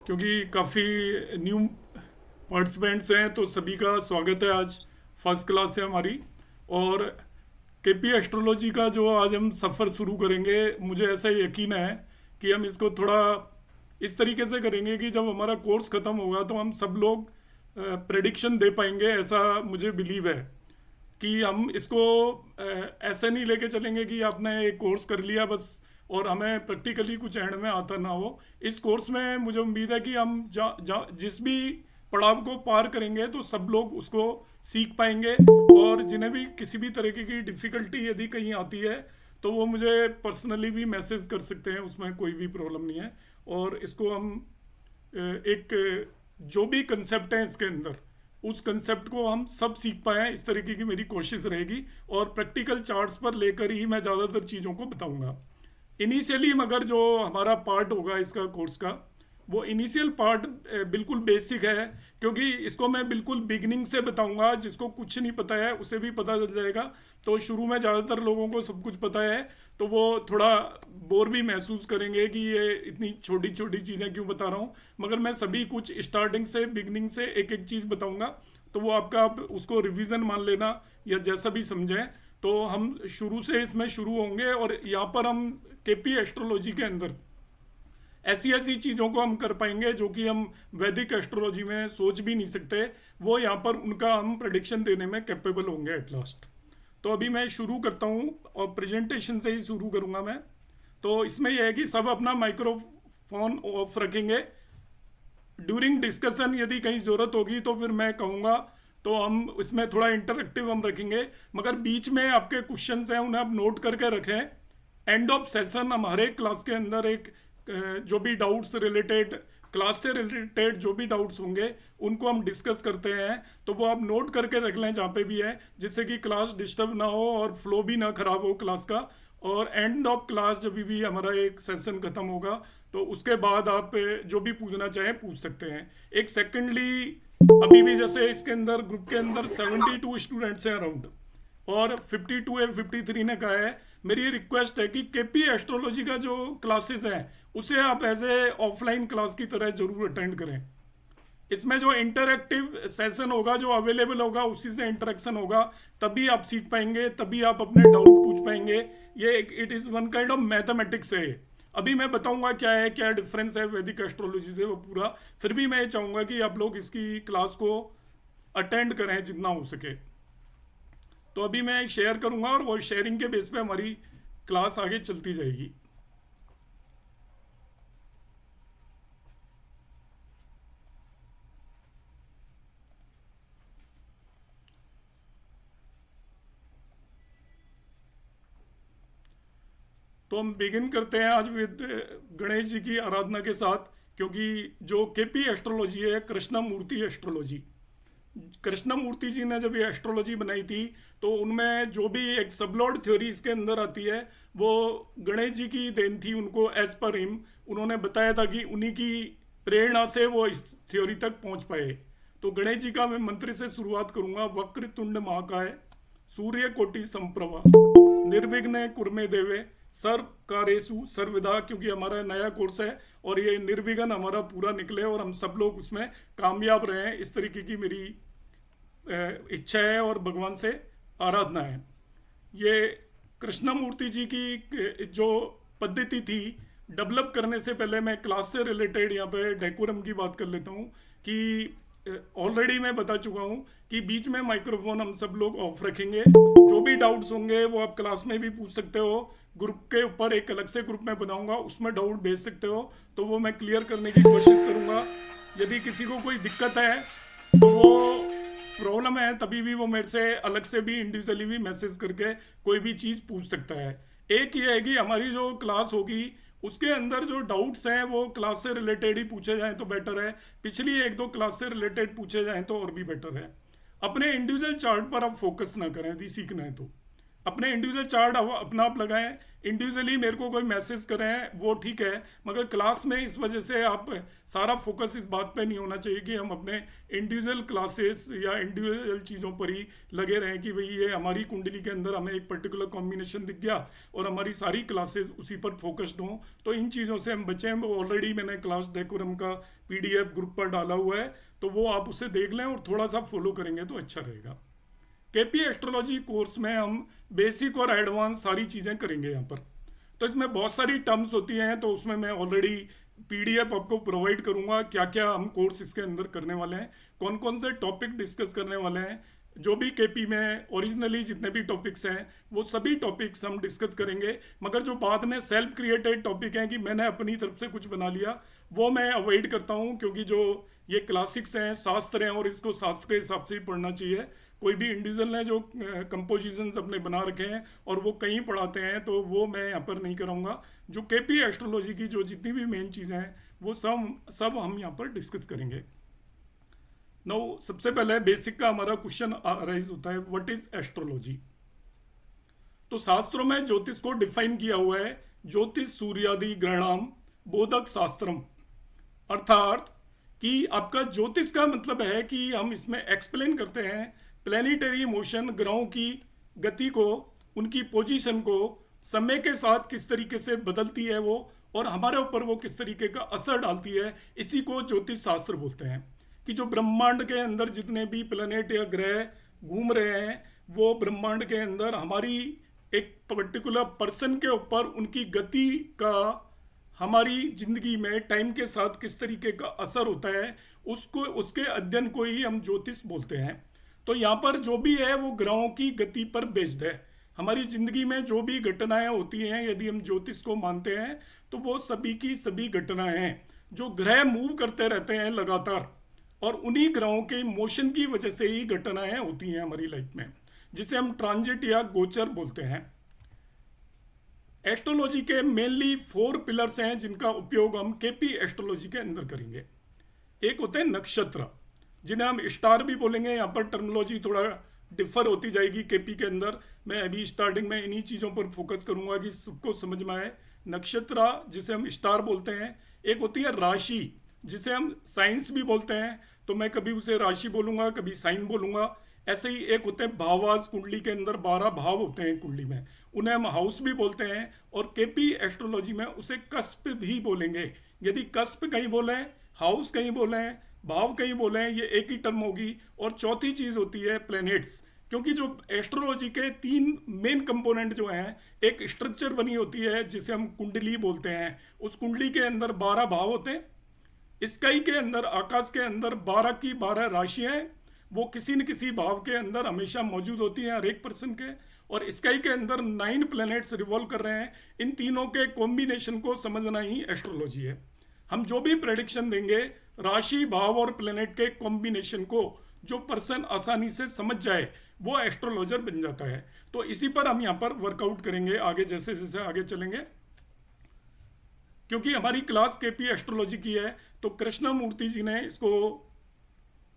क्योंकि काफ़ी new participants हैं तो सभी का स्वागत है। आज फर्स्ट क्लास है हमारी। और केपी एस्ट्रोलॉजी का जो आज हम सफ़र शुरू करेंगे, मुझे ऐसा यकीन है कि हम इसको थोड़ा इस तरीके से करेंगे कि जब हमारा कोर्स ख़त्म होगा तो हम सब लोग प्रेडिक्शन दे पाएंगे, ऐसा मुझे बिलीव है। कि हम इसको ऐसे नहीं लेके चलेंगे कि आपने एक कोर्स कर लिया बस और हमें प्रैक्टिकली कुछ एंड में आता ना हो। इस कोर्स में मुझे उम्मीद है कि हम जिस भी पड़ाव को पार करेंगे तो सब लोग उसको सीख पाएंगे। और जिन्हें भी किसी भी तरीके की डिफ़िकल्टी यदि कहीं आती है तो वो मुझे पर्सनली भी मैसेज कर सकते हैं, उसमें कोई भी प्रॉब्लम नहीं है। और इसको हम एक जो भी कंसेप्ट है इसके अंदर, उस कंसेप्ट को हम सब सीख पाएँ, इस तरीके की मेरी कोशिश रहेगी। और प्रैक्टिकल चार्ट्स पर लेकर ही मैं ज़्यादातर चीज़ों को बताऊंगा। इनिशियली मगर जो हमारा पार्ट होगा इसका कोर्स का, वो इनिशियल पार्ट बिल्कुल बेसिक है। क्योंकि इसको मैं बिल्कुल बिगनिंग से बताऊंगा, जिसको कुछ नहीं पता है उसे भी पता चल जाएगा। तो शुरू में ज़्यादातर लोगों को सब कुछ पता है तो वो थोड़ा बोर भी महसूस करेंगे कि ये इतनी छोटी छोटी चीज़ें क्यों बता रहा हूँ। मगर मैं सभी कुछ स्टार्टिंग से बिगनिंग से एक एक चीज़ बताऊंगा। तो वो आपका आप उसको रिवीजन मान लेना या जैसा भी समझें। तो हम शुरू से इसमें शुरू होंगे और यहाँ पर हम केपी एस्ट्रोलॉजी के अंदर ऐसी ऐसी चीज़ों को हम कर पाएंगे जो कि हम वैदिक एस्ट्रोलॉजी में सोच भी नहीं सकते। वो यहाँ पर उनका हम प्रडिक्शन देने में कैपेबल होंगे एट लास्ट। तो अभी मैं शुरू करता हूँ और प्रेजेंटेशन से ही शुरू करूँगा मैं। तो इसमें यह है कि सब अपना माइक्रोफोन ऑफ रखेंगे। ड्यूरिंग डिस्कशन यदि कहीं ज़रूरत होगी तो फिर मैं कहूँगा, तो हम इसमें थोड़ा इंटरेक्टिव हम रखेंगे। मगर बीच में आपके क्वेश्चंस हैं उन्हें आप नोट करके रखें। एंड ऑफ सेशन हम हर एक क्लास के अंदर एक जो भी डाउट्स रिलेटेड, क्लास से रिलेटेड जो भी डाउट्स होंगे उनको हम डिस्कस करते हैं। तो वो आप नोट करके रख लें जहाँ पे भी है, जिससे कि क्लास डिस्टर्ब ना हो और फ्लो भी ना खराब हो क्लास का। और एंड ऑफ क्लास जब भी हमारा एक सेशन खत्म होगा तो उसके बाद आप जो भी पूछना चाहें पूछ सकते हैं। एक सेकेंडली, अभी भी जैसे इसके अंदर ग्रुप के अंदर 72 स्टूडेंट्स हैं अराउंड, और 52 या 53 ने कहा है। मेरी रिक्वेस्ट है कि केपी एस्ट्रोलॉजी का जो क्लासेस हैं उसे आप एज ए ऑफलाइन क्लास की तरह जरूर अटेंड करें। इसमें जो इंटरेक्टिव सेशन होगा, जो अवेलेबल होगा, उसी से इंटरेक्शन होगा, तभी आप सीख पाएंगे, तभी आप अपने डाउट पूछ पाएंगे। ये it is one kind of mathematics है। अभी मैं बताऊंगा क्या है, क्या डिफरेंस है वैदिक एस्ट्रोलॉजी से, वो पूरा। फिर भी मैं ये चाहूँगा कि आप लोग इसकी क्लास को अटेंड करें जितना हो सके। तो अभी मैं शेयर करूंगा और वो शेयरिंग के बेस पे हमारी क्लास आगे चलती जाएगी। तो हम बिगिन करते हैं आज विद गणेश जी की आराधना के साथ। क्योंकि जो केपी एस्ट्रोलॉजी है, कृष्णमूर्ति एस्ट्रोलॉजी, कृष्णमूर्ति जी ने जब ये एस्ट्रोलॉजी बनाई थी तो उनमें जो भी एक सबलॉर्ड थ्योरी इसके अंदर आती है वो गणेश जी की देन थी। उनको एज पर हिम उन्होंने बताया था कि उन्हीं की प्रेरणा से वो इस थ्योरी तक पहुंच पाए। तो गणेश जी का मैं मंत्र से शुरुआत करूंगा। वक्रतुंड महाकाय, सूर्य कोटि संप्रभा, निर्विघ्न कुरमे देवे, सर्व कारेसु सर्वदा। क्योंकि हमारा नया कोर्स है और ये निर्विघ्न हमारा पूरा निकले और हम सब लोग उसमें कामयाब रहें, इस तरीके की मेरी इच्छा है और भगवान से आराधना है। ये कृष्णमूर्ति जी की जो पद्धति थी डेवलप करने से पहले मैं क्लास से रिलेटेड यहाँ पे डेकोरम की बात कर लेता हूँ। कि ऑलरेडी मैं बता चुका हूँ कि बीच में माइक्रोफोन हम सब लोग ऑफ रखेंगे। जो भी डाउट्स होंगे वो आप क्लास में भी पूछ सकते हो। ग्रुप के ऊपर एक अलग से ग्रुप में बनाऊंगा, उसमें डाउट भेज सकते हो, तो वो मैं क्लियर करने की कोशिश करूंगा। यदि किसी को कोई दिक्कत है तो वो प्रॉब्लम है तभी भी वो मेरे से अलग से भी इंडिविजुअली भी मैसेज करके कोई भी चीज़ पूछ सकता है। एक ये है कि हमारी जो क्लास होगी उसके अंदर जो डाउट्स हैं वो क्लास से रिलेटेड ही पूछे जाएं तो बेटर है। पिछली एक दो क्लास से रिलेटेड पूछे जाएं तो और भी बेटर है। अपने इंडिविजुअल चार्ट पर आप फोकस ना करें यदि सीखना है तो। अपने इंडिविजुअल चार्ट अपना आप लगाएं, इंडिविजुअली मेरे को कोई मैसेज करें वो ठीक है, मगर क्लास में इस वजह से आप सारा फोकस इस बात पे नहीं होना चाहिए कि हम अपने इंडिविजुअल क्लासेस या इंडिविजुअल चीज़ों पर ही लगे रहें कि भाई ये हमारी कुंडली के अंदर हमें एक पर्टिकुलर कॉम्बिनेशन दिख गया और हमारी सारी क्लासेस उसी पर फोकस्ड हों। तो इन चीज़ों से हम बचें। वो ऑलरेडी मैंने क्लास डेकोरम का PDF ग्रुप पर डाला हुआ है, तो वो आप उसे देख लें और थोड़ा सा फॉलो करेंगे तो अच्छा रहेगा। केपी एस्ट्रोलॉजी कोर्स में हम बेसिक और एडवांस सारी चीज़ें करेंगे यहाँ पर। तो इसमें बहुत सारी टर्म्स होती हैं, तो उसमें मैं ऑलरेडी PDF आपको प्रोवाइड करूँगा क्या क्या हम कोर्स इसके अंदर करने वाले हैं, कौन कौन से टॉपिक डिस्कस करने वाले हैं। जो भी केपी में ओरिजिनली जितने भी टॉपिक्स हैं वो सभी टॉपिक्स हम डिस्कस करेंगे, मगर जो बाद में सेल्फ क्रिएटेड टॉपिक हैं कि मैंने अपनी तरफ से कुछ बना लिया, वो मैं अवॉइड करता हूँ, क्योंकि जो ये क्लासिक्स हैं, शास्त्र हैं, और इसको शास्त्र के हिसाब से ही पढ़ना चाहिए। कोई भी इंडिविजुअल ने जो कंपोजिशंस अपने बना रखे हैं और वो कहीं पढ़ाते हैं, तो वो मैं यहाँ पर नहीं कराऊंगा। जो केपी एस्ट्रोलॉजी की जो जितनी भी मेन चीज़ें हैं वो सब हम यहाँ पर डिस्कस करेंगे। नो, सबसे पहले बेसिक का हमारा क्वेश्चन राइज होता है, व्हाट इज एस्ट्रोलॉजी। तो शास्त्रों में ज्योतिष को डिफाइन किया हुआ है, ज्योतिष सूर्यादि ग्रहणाम बोधक शास्त्रम, अर्थात कि आपका ज्योतिष का मतलब है कि हम इसमें एक्सप्लेन करते हैं प्लेनेटरी मोशन, ग्रहों की गति को, उनकी पोजीशन को समय के साथ किस तरीके से बदलती है वो, और हमारे ऊपर वो किस तरीके का असर डालती है। इसी को ज्योतिष शास्त्र बोलते हैं। कि जो ब्रह्मांड के अंदर जितने भी प्लेनेट या ग्रह घूम रहे हैं, वो ब्रह्मांड के अंदर हमारी एक पर्टिकुलर पर्सन के ऊपर उनकी गति का हमारी जिंदगी में टाइम के साथ किस तरीके का असर होता है, उसको उसके अध्ययन को ही हम ज्योतिष बोलते हैं। तो यहाँ पर जो भी है वो ग्रहों की गति पर बेस्ड है। हमारी जिंदगी में जो भी घटनाएं होती हैं, यदि हम ज्योतिष को मानते हैं, तो वो सभी की सभी घटनाएं हैं। जो ग्रह मूव करते रहते हैं लगातार, और उन्हीं ग्रहों के मोशन की वजह से ही घटनाएं होती हैं हमारी लाइफ में, जिसे हम ट्रांजिट या गोचर बोलते हैं। एस्ट्रोलॉजी के मेनली 4 पिलर्स हैं जिनका उपयोग हम केपी एस्ट्रोलॉजी के अंदर करेंगे। एक होते हैं नक्षत्र, जिन्हें हम स्टार भी बोलेंगे। यहाँ पर टर्मिनोलॉजी थोड़ा डिफर होती जाएगी केपी के अंदर। मैं अभी स्टार्टिंग में इन्हीं चीज़ों पर फोकस करूंगा कि सबको समझ में आए। नक्षत्र जिसे हम स्टार बोलते हैं। एक होती है राशि, जिसे हम साइंस भी बोलते हैं, तो मैं कभी उसे राशि बोलूंगा, कभी साइन बोलूंगा। ऐसे ही एक होते हैं भावाज, कुंडली के अंदर 12 भाव होते हैं कुंडली में, उन्हें हम हाउस भी बोलते हैं। और केपी एस्ट्रोलॉजी में उसे कस्प भी बोलेंगे। यदि कस्प कहीं बोले, हाउस कहीं बोले, भाव कहीं बोले, ये एक ही टर्म होगी। और चौथी चीज़ होती है प्लैनेट्स, क्योंकि जो एस्ट्रोलॉजी के 3 मेन कंपोनेंट जो हैं, एक स्ट्रक्चर बनी होती है जिसे हम कुंडली बोलते हैं। उस कुंडली के अंदर 12 भाव होते हैं। स्काई के अंदर, आकाश के अंदर 12 की 12 राशियां हैं, वो किसी न किसी भाव के अंदर हमेशा मौजूद होती हैं हर एक पर्सन के। और स्काई के अंदर 9 प्लैनेट्स रिवॉल्व कर रहे हैं। इन तीनों के कॉम्बिनेशन को समझना ही एस्ट्रोलॉजी है। हम जो भी प्रेडिक्शन देंगे, राशि, भाव और प्लैनेट के कॉम्बिनेशन को जो पर्सन आसानी से समझ जाए, वो एस्ट्रोलॉजर बन जाता है। तो इसी पर हम यहाँ पर वर्कआउट करेंगे आगे, जैसे जैसे आगे चलेंगे। क्योंकि हमारी क्लास केपी एस्ट्रोलॉजी की है, तो कृष्णा मूर्ति जी ने इसको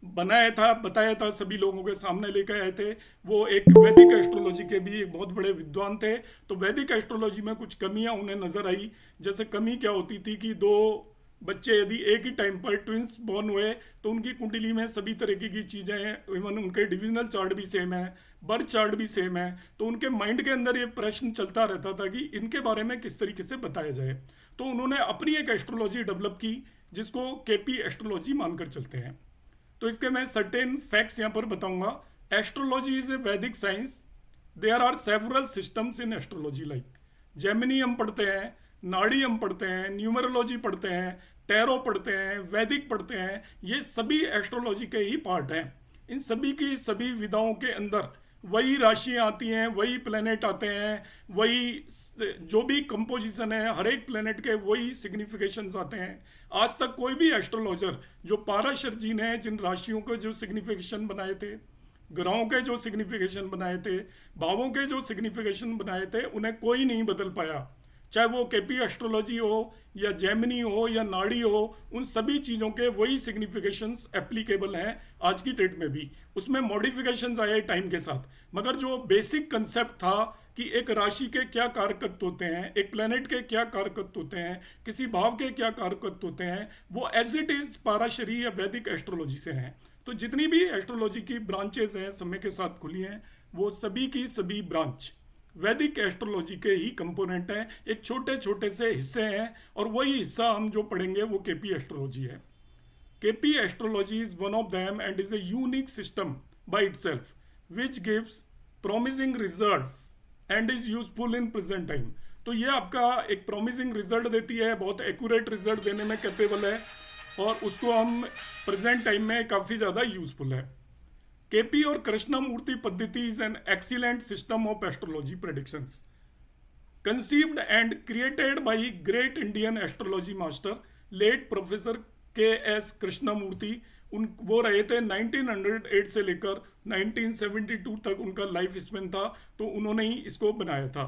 बनाया था, बताया था, सभी लोगों के सामने लेकर आए थे। वो एक वैदिक एस्ट्रोलॉजी के भी एक बहुत बड़े विद्वान थे। तो वैदिक एस्ट्रोलॉजी में कुछ कमियां उन्हें नजर आई। जैसे कमी क्या होती थी कि 2 बच्चे यदि एक ही टाइम पर ट्विंस बॉर्न हुए, तो उनकी कुंडली में सभी तरीके की चीज़ें हैं, इवन उनके डिविजनल चार्ट भी सेम है, बर्थ चार्ट भी सेम है। तो उनके माइंड के अंदर ये प्रश्न चलता रहता था कि इनके बारे में किस तरीके से बताया जाए। तो उन्होंने अपनी एक एस्ट्रोलॉजी डेवलप की, जिसको केपी एस्ट्रोलॉजी मानकर चलते हैं। तो इसके मैं सर्टेन फैक्ट्स यहाँ पर बताऊंगा। Astrology is a Vedic science. There are several systems in astrology, like Jaimini हम पढ़ते हैं, नाड़ी हम पढ़ते हैं, न्यूमरोलॉजी पढ़ते हैं, टैरो पढ़ते हैं, वैदिक पढ़ते हैं। ये सभी एस्ट्रोलॉजी के ही पार्ट हैं। इन सभी की सभी विधाओं के अंदर वही राशियाँ आती हैं, वही प्लेनेट आते हैं, वही जो भी कंपोजिशन है हर एक प्लेनेट के वही सिग्निफिकेशंस आते हैं। आज तक कोई भी एस्ट्रोलॉजर, जो पाराशर जी ने जिन राशियों के जो सिग्निफिकेशन बनाए थे, ग्रहों के जो सिग्निफिकेशन बनाए थे, भावों के जो सिग्निफिकेशन बनाए थे, उन्हें कोई नहीं बदल पाया। चाहे वो केपी एस्ट्रोलॉजी हो या जेमिनी हो या नाड़ी हो, उन सभी चीज़ों के वही सिग्निफिकेशंस एप्लीकेबल हैं आज की डेट में भी। उसमें मॉडिफिकेशंस आए टाइम के साथ, मगर जो बेसिक कंसेप्ट था कि एक राशि के क्या कारकत्व होते हैं, एक प्लेनेट के क्या कारकत्व होते हैं, किसी भाव के क्या कारकत्व होते हैं, वो एज इट इज पाराशरी या वैदिक एस्ट्रोलॉजी से हैं। तो जितनी भी एस्ट्रोलॉजी की ब्रांचेज हैं समय के साथ खुली हैं, वो सभी की सभी ब्रांच वैदिक एस्ट्रोलॉजी के ही कंपोनेंट हैं, एक छोटे छोटे से हिस्से हैं, और वही हिस्सा हम जो पढ़ेंगे वो केपी एस्ट्रोलॉजी है। KP astrology is one of them and is a unique system by itself which gives promising results and is useful in present time. तो ये आपका एक प्रॉमिसिंग रिजल्ट देती है, बहुत एक्यूरेट रिजल्ट देने में कैपेबल है, और उसको हम प्रेजेंट टाइम में काफ़ी ज़्यादा यूजफुल है। केपी और कृष्णमूर्ति पद्धति is an excellent system of astrology predictions conceived and created by great Indian astrology master late professor के एस कृष्णमूर्ति। उन वो रहे थे 1908 से लेकर 1972 तक उनका लाइफ स्पेन था, तो उन्होंने ही इसको बनाया था।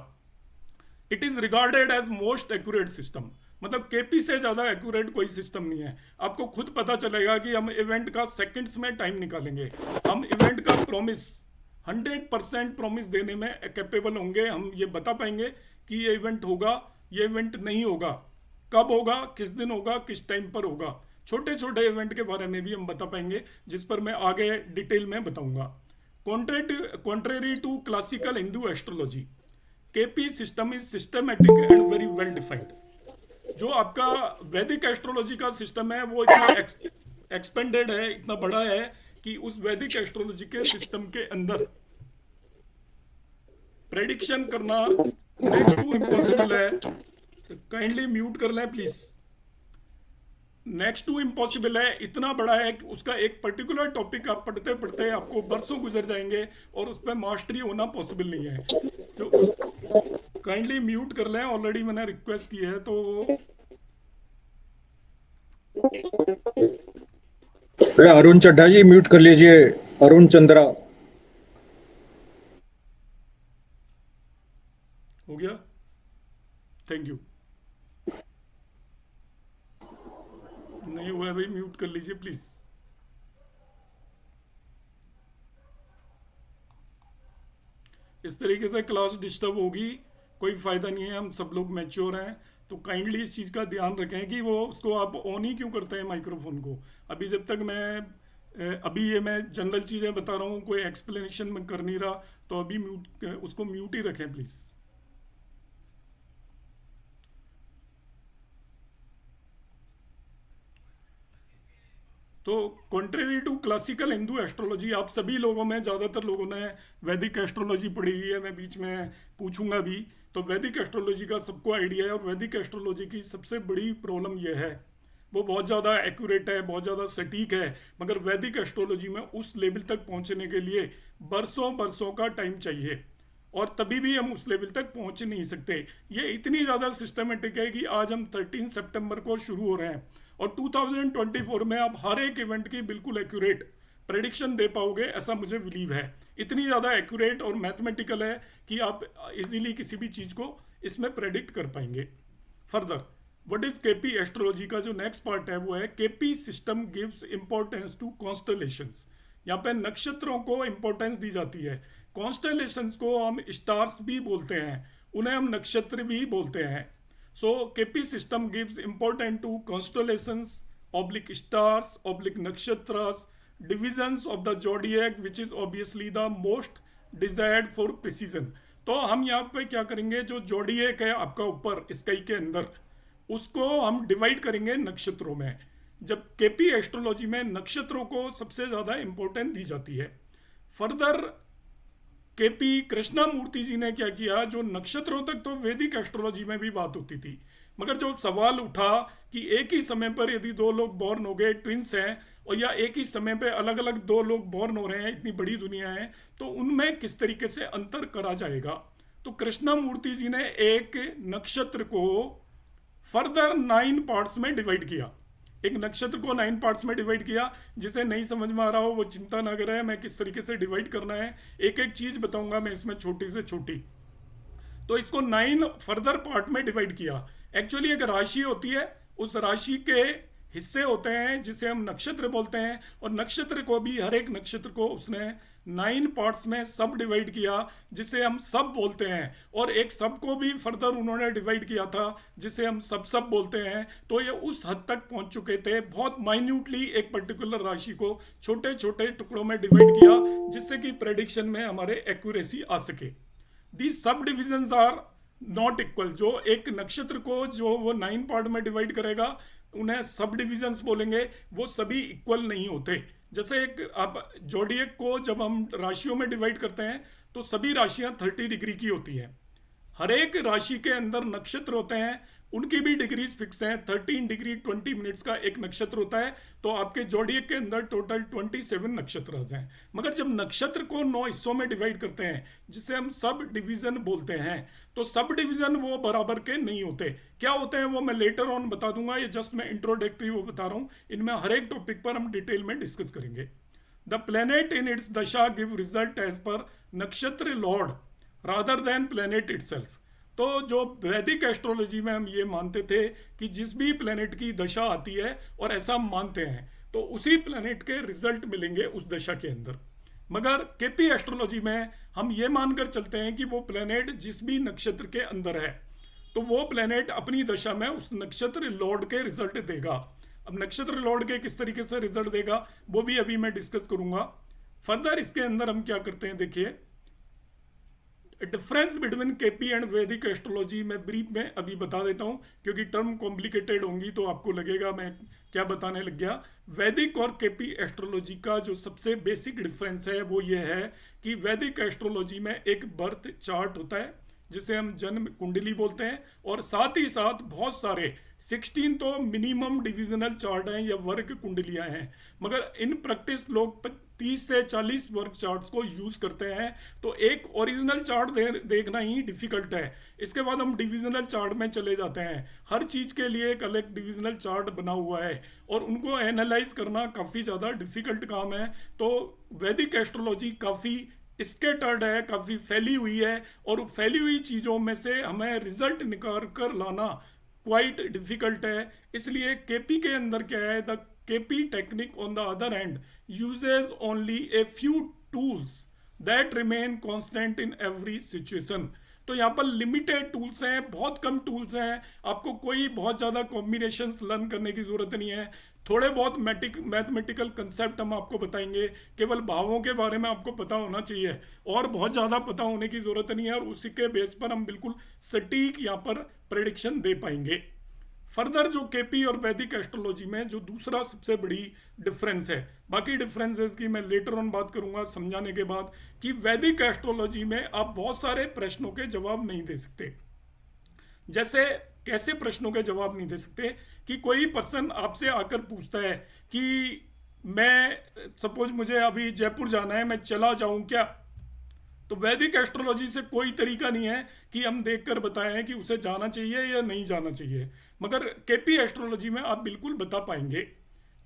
It is regarded as most accurate system, मतलब केपी से ज़्यादा एक्यूरेट कोई सिस्टम नहीं है। आपको खुद पता चलेगा कि हम इवेंट का सेकंड्स में टाइम निकालेंगे, हम इवेंट का प्रॉमिस 100% प्रॉमिस देने में कैपेबल होंगे। हम ये बता पाएंगे कि ये इवेंट होगा, ये इवेंट नहीं होगा, कब होगा, किस दिन होगा, किस टाइम पर होगा। छोटे छोटे इवेंट के बारे में भी हम बता पाएंगे, जिस पर मैं आगे डिटेल में बताऊंगा। Contrary to classical Hindu astrology, KP system is systematic and very well defined. जो आपका वैदिक एस्ट्रोलॉजी का सिस्टम है वो इतना एक्सपेंडेड है, इतना बड़ा है कि उस वैदिक एस्ट्रोलॉजी के सिस्टम के अंदर प्रेडिक्शन करना नेक्स्ट टू इम्पॉसिबल है। काइंडली म्यूट कर लें प्लीज। नेक्स्ट टू इम्पॉसिबल है, इतना बड़ा है कि उसका एक पर्टिकुलर टॉपिक आप पढ़ते पढ़ते आपको बरसों गुजर जाएंगे और उस पर मास्टरी होना पॉसिबल नहीं है। तो काइंडली म्यूट कर लें, ऑलरेडी मैंने रिक्वेस्ट की है। तो अरुण चड्ढा जी म्यूट कर लीजिए, अरुण चंद्रा। हो गया, थैंक यू। नहीं हुआ भाई, म्यूट कर लीजिए प्लीज। इस तरीके से क्लास डिस्टर्ब होगी, कोई फायदा नहीं है। हम सब लोग मैच्योर हैं, तो काइंडली इस चीज़ का ध्यान रखें कि वो उसको आप ऑन ही क्यों करते हैं माइक्रोफोन को। अभी जब तक अभी ये मैं जनरल चीज़ें बता रहा हूँ, कोई एक्सप्लेनेशन मैं कर नहीं रहा, तो अभी उसको म्यूट ही रखें प्लीज़। तो contrary to classical Hindu astrology, आप सभी लोगों में, ज़्यादातर लोगों ने वैदिक एस्ट्रोलॉजी पढ़ी हुई है, मैं बीच में पूछूंगा भी। तो वैदिक एस्ट्रोलॉजी का सबको आइडिया है, और वैदिक एस्ट्रोलॉजी की सबसे बड़ी प्रॉब्लम यह है वो बहुत ज़्यादा एक्यूरेट है, बहुत ज़्यादा सटीक है, मगर वैदिक एस्ट्रोलॉजी में उस लेवल तक पहुंचने के लिए बरसों बरसों का टाइम चाहिए, और तभी भी हम उस लेवल तक पहुंच नहीं सकते। ये इतनी ज़्यादा सिस्टमेटिक है कि आज हम 13 सितंबर को शुरू हो रहे हैं, और 2024 में आप हर एक इवेंट की बिल्कुल एक्यूरेट प्रेडिक्शन दे पाओगे, ऐसा मुझे बिलीव है। इतनी ज़्यादा एक्यूरेट और मैथमेटिकल है कि आप इजीली किसी भी चीज़ को इसमें प्रेडिक्ट कर पाएंगे। Further, what is KP astrology का जो नेक्स्ट पार्ट है वो है KP system gives importance to constellations. यहाँ पे नक्षत्रों को इंपॉर्टेंस दी जाती है। कॉन्स्टलेशंस को हम स्टार्स भी बोलते हैं, उन्हें हम नक्षत्र भी बोलते हैं। So KP system gives importance to constellations, oblique stars, oblique nakshatras, divisions of the zodiac, which is obviously the most desired for precision. तो हम यहाँ पे क्या करेंगे, जो जोडिएक है आपका ऊपर स्काई के अंदर, उसको हम डिवाइड करेंगे नक्षत्रों में। जब केपी एस्ट्रोलॉजी में नक्षत्रों को सबसे ज़्यादा इंपॉर्टेंस दी जाती है। फर्दर केपी कृष्णमूर्ति जी ने क्या किया, जो नक्षत्रों तक तो वैदिक एस्ट्रोलॉजी में भी बात होती थी, मगर जो सवाल उठा कि एक ही समय पर यदि दो लोग बॉर्न हो गए, ट्विंस हैं, और या एक ही समय पे अलग अलग दो लोग बॉर्न हो रहे हैं, इतनी बड़ी दुनिया है, तो उनमें किस तरीके से अंतर करा जाएगा। तो कृष्णमूर्ति जी ने एक नक्षत्र को फर्दर 9 पार्ट्स में डिवाइड किया। एक नक्षत्र को 9 पार्ट्स में डिवाइड किया। जिसे नहीं समझ में आ रहा हो वो चिंता ना करे, मैं किस तरीके से डिवाइड करना है एक एक चीज बताऊंगा मैं इसमें, छोटी से छोटी। तो इसको 9 फर्दर पार्ट में डिवाइड किया। एक्चुअली एक राशि होती है, उस राशि के हिस्से होते हैं जिसे हम नक्षत्र बोलते हैं, और नक्षत्र को भी, हर एक नक्षत्र को उसने 9 पार्ट्स में सब डिवाइड किया जिसे हम सब बोलते हैं, और एक सब को भी फर्दर उन्होंने डिवाइड किया था जिसे हम सब बोलते हैं। तो ये उस हद तक पहुंच चुके थे, बहुत माइन्यूटली एक पर्टिकुलर राशि को छोटे छोटे टुकड़ों में डिवाइड किया जिससे कि प्रेडिक्शन में हमारे एक्यूरेसी आ सके। दी सब डिविजन्स आर नॉट इक्वल। जो एक नक्षत्र को जो वो 9 पार्ट में डिवाइड करेगा उन्हें सब डिविजन्स बोलेंगे, वो सभी इक्वल नहीं होते। जैसे एक आप जोडियक को जब हम राशियों में डिवाइड करते हैं तो सभी राशियां 30 डिग्री की होती हैं। हर एक राशि के अंदर नक्षत्र होते हैं, उनकी भी डिग्रीज फिक्स हैं। 13 डिग्री 20 मिनट्स का एक नक्षत्र होता है, तो आपके जोडियक के अंदर टोटल 27 नक्षत्र हैं। मगर जब नक्षत्र को 9 हिस्सों में डिवाइड करते हैं जिसे हम सब डिवीजन बोलते हैं, तो सब डिवीजन वो बराबर के नहीं होते। क्या होते हैं वो मैं लेटर ऑन बता दूंगा, ये जस्ट मैं इंट्रोडक्टरी वो बता रहा हूँ। इनमें हर एक टॉपिक पर हम डिटेल में डिस्कस करेंगे। द प्लेनेट इन इट्स दशा गिव रिजल्ट एज पर नक्षत्र Lord rather than planet itself. तो जो वैदिक एस्ट्रोलॉजी में हम ये मानते थे कि जिस भी प्लेनेट की दशा आती है, और ऐसा हम मानते हैं, तो उसी प्लेनेट के रिजल्ट मिलेंगे उस दशा के अंदर। मगर केपी एस्ट्रोलॉजी में हम ये मानकर चलते हैं कि वो प्लेनेट जिस भी नक्षत्र के अंदर है, तो वो प्लेनेट अपनी दशा में उस नक्षत्र लॉर्ड के रिजल्ट देगा। अब नक्षत्र लॉर्ड के किस तरीके से रिजल्ट देगा वो भी अभी मैं डिस्कस करूंगा। फर्दर इसके अंदर हम क्या करते हैं, देखिए डिफरेंस बिटवीन केपी एंड वैदिक एस्ट्रोलॉजी मैं ब्रीफ में अभी बता देता हूं, क्योंकि टर्म कॉम्प्लिकेटेड होंगी तो आपको लगेगा मैं क्या बताने लग गया। वैदिक और केपी एस्ट्रोलॉजी का जो सबसे बेसिक डिफरेंस है वो ये है कि वैदिक एस्ट्रोलॉजी में एक बर्थ चार्ट होता है जिसे हम जन्म कुंडली बोलते हैं, और साथ ही साथ बहुत सारे 16 तो मिनिमम डिविजनल चार्ट हैं या वर्ग कुंडलियां हैं। मगर इन प्रैक्टिस लोग 30 से 40 वर्ग चार्ट्स को यूज करते हैं, तो एक ओरिजिनल चार्ट देखना ही डिफिकल्ट है। इसके बाद हम डिविजनल चार्ट में चले जाते हैं। हर चीज के लिए एक अलग डिविजनल चार्ट बना हुआ है और उनको एनालाइज करना काफी ज्यादा डिफिकल्ट काम है। तो वैदिक एस्ट्रोलॉजी काफी स्कैटर्ड है, काफी फैली हुई है, और फैली हुई चीजों में से हमें रिजल्ट निकाल कर लाना क्वाइट डिफिकल्ट है। इसलिए केपी के अंदर क्या है, the KP technique on the other hand uses only a few tools that remain constant in every situation। तो यहाँ पर लिमिटेड टूल्स हैं, बहुत कम टूल्स हैं। आपको कोई बहुत ज़्यादा कॉम्बिनेशंस लर्न करने की ज़रूरत नहीं है। थोड़े बहुत मैथमेटिकल कंसेप्ट हम आपको बताएंगे, केवल भावों के बारे में आपको पता होना चाहिए, और बहुत ज़्यादा पता होने की ज़रूरत नहीं है, और उसी के बेस पर हम बिल्कुल सटीक यहाँ पर प्रेडिक्शन दे पाएंगे। फर्दर जो केपी और वैदिक एस्ट्रोलॉजी में जो दूसरा सबसे बड़ी डिफरेंस है, बाकी डिफरेंसेस की मैं लेटर ऑन बात करूंगा समझाने के बाद, कि वैदिक एस्ट्रोलॉजी में आप बहुत सारे प्रश्नों के जवाब नहीं दे सकते। जैसे कैसे प्रश्नों के जवाब नहीं दे सकते, कि कोई पर्सन आपसे आकर पूछता है कि मैं सपोज मुझे अभी जयपुर जाना है, मैं चला जाऊं क्या? तो वैदिक एस्ट्रोलॉजी से कोई तरीका नहीं है कि हम देखकर बताएं कि उसे जाना चाहिए या नहीं जाना चाहिए। मगर केपी एस्ट्रोलॉजी में आप बिल्कुल बता पाएंगे।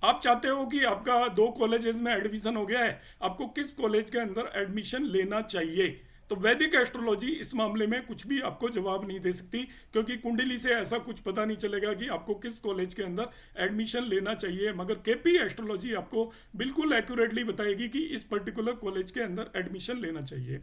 आप चाहते हो कि आपका 2 कॉलेजेस में एडमिशन हो गया है, आपको किस कॉलेज के अंदर एडमिशन लेना चाहिए? तो वैदिक एस्ट्रोलॉजी इस मामले में कुछ भी आपको जवाब नहीं दे सकती, क्योंकि कुंडली से ऐसा कुछ पता नहीं चलेगा कि आपको किस कॉलेज के अंदर एडमिशन लेना चाहिए। मगर केपी एस्ट्रोलॉजी आपको बिल्कुल एक्यूरेटली बताएगी कि इस पर्टिकुलर कॉलेज के अंदर एडमिशन लेना चाहिए।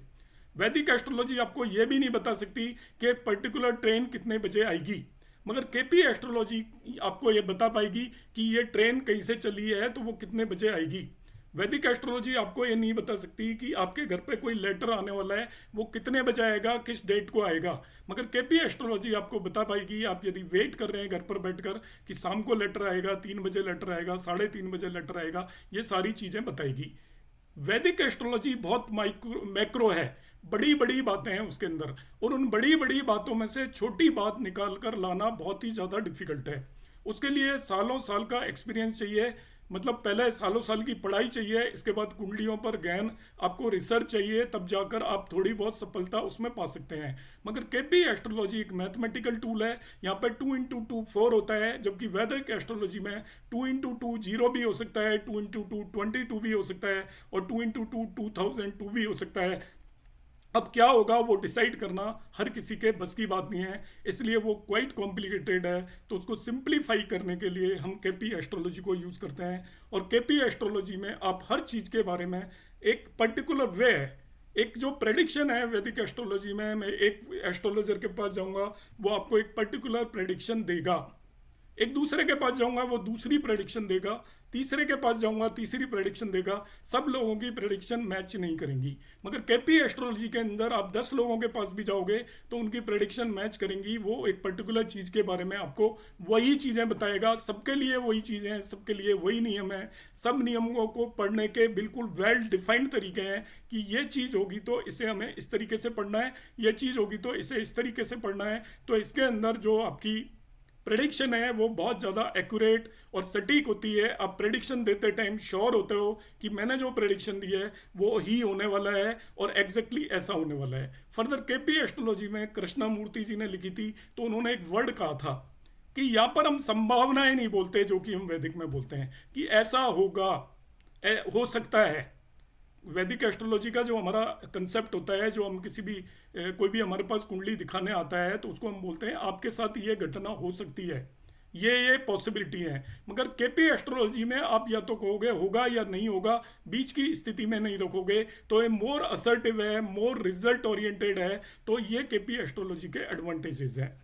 वैदिक एस्ट्रोलॉजी आपको यह भी नहीं बता सकती कि एक पर्टिकुलर ट्रेन कितने बजे आएगी, मगर केपी एस्ट्रोलॉजी आपको यह बता पाएगी कि ये ट्रेन कहीं से चली है तो वो कितने बजे आएगी। वैदिक एस्ट्रोलॉजी आपको ये नहीं बता सकती कि आपके घर पे कोई लेटर आने वाला है, वो कितने बजे आएगा, किस डेट को आएगा। मगर केपी एस्ट्रोलॉजी आपको बता पाएगी, आप यदि वेट कर रहे हैं घर पर बैठकर कि शाम को लेटर आएगा, 3 बजे लेटर आएगा, 3:30 बजे लेटर आएगा, ये सारी चीज़ें बताएगी। वैदिक एस्ट्रोलॉजी बहुत मैक्रो है, बड़ी बड़ी बातें हैं उसके अंदर, और उन बड़ी बड़ी बातों में से छोटी बात निकाल कर लाना बहुत ही ज़्यादा डिफिकल्ट है। उसके लिए सालों साल का एक्सपीरियंस चाहिए, मतलब पहले सालों साल की पढ़ाई चाहिए, इसके बाद कुंडलियों पर ज्ञान, आपको रिसर्च चाहिए, तब जाकर आप थोड़ी बहुत सफलता उसमें पा सकते हैं। मगर केपी एस्ट्रोलॉजी एक मैथमेटिकल टूल है, यहाँ पर 2 × 2 4 होता है, जबकि वैदिक एस्ट्रोलॉजी में 2 × 2 0 भी हो सकता है, 2 × 2 22 भी हो सकता है, और 2 × 2 2002 भी हो सकता है। अब क्या होगा वो डिसाइड करना हर किसी के बस की बात नहीं है, इसलिए वो क्वाइट कॉम्प्लिकेटेड है। तो उसको सिंप्लीफाई करने के लिए हम केपी एस्ट्रोलॉजी को यूज़ करते हैं। और केपी एस्ट्रोलॉजी में आप हर चीज़ के बारे में एक पर्टिकुलर वे है, एक जो प्रेडिक्शन है वैदिक एस्ट्रोलॉजी में, मैं एक एस्ट्रोलॉजर के पास जाऊंगा वो आपको एक पर्टिकुलर प्रेडिक्शन देगा, एक दूसरे के पास जाऊंगा वो दूसरी प्रेडिक्शन देगा, तीसरे के पास जाऊंगा तीसरी प्रेडिक्शन देगा। सब लोगों की प्रेडिक्शन मैच नहीं करेंगी, मगर केपी एस्ट्रोलॉजी के अंदर आप 10 लोगों के पास भी जाओगे तो उनकी प्रेडिक्शन मैच करेंगी। वो एक पर्टिकुलर चीज़ के बारे में आपको वही चीज़ें बताएगा, सबके लिए वही चीज़ें हैं, सबके लिए वही नियम है। सब नियमों को पढ़ने के बिल्कुल वेल डिफाइंड तरीके हैं कि ये चीज़ होगी तो इसे हमें इस तरीके से पढ़ना है, ये चीज़ होगी तो इसे इस तरीके से पढ़ना है। तो इसके अंदर जो आपकी प्रेडिक्शन है वो बहुत ज़्यादा एक्यूरेट और सटीक होती है। आप प्रेडिक्शन देते टाइम श्योर होते हो कि मैंने जो प्रेडिक्शन दी है वो ही होने वाला है और एग्जैक्टली ऐसा होने वाला है। फर्दर केपी एस्ट्रोलॉजी में कृष्णा मूर्ति जी ने लिखी थी, तो उन्होंने एक वर्ड कहा था कि यहाँ पर हम संभावनाएं नहीं बोलते जो कि हम वैदिक में बोलते हैं कि ऐसा होगा, हो सकता है। वैदिक एस्ट्रोलॉजी का जो हमारा कंसेप्ट होता है, जो हम किसी भी कोई भी हमारे पास कुंडली दिखाने आता है तो उसको हम बोलते हैं आपके साथ ये घटना हो सकती है, ये पॉसिबिलिटी है। मगर केपी एस्ट्रोलॉजी में आप या तो कहोगे होगा या नहीं होगा, बीच की स्थिति में नहीं रखोगे, तो ये मोर असर्टिव है, मोर रिजल्ट ओरिएंटेड है। तो ये केपी एस्ट्रोलॉजी के एडवांटेजेस हैं।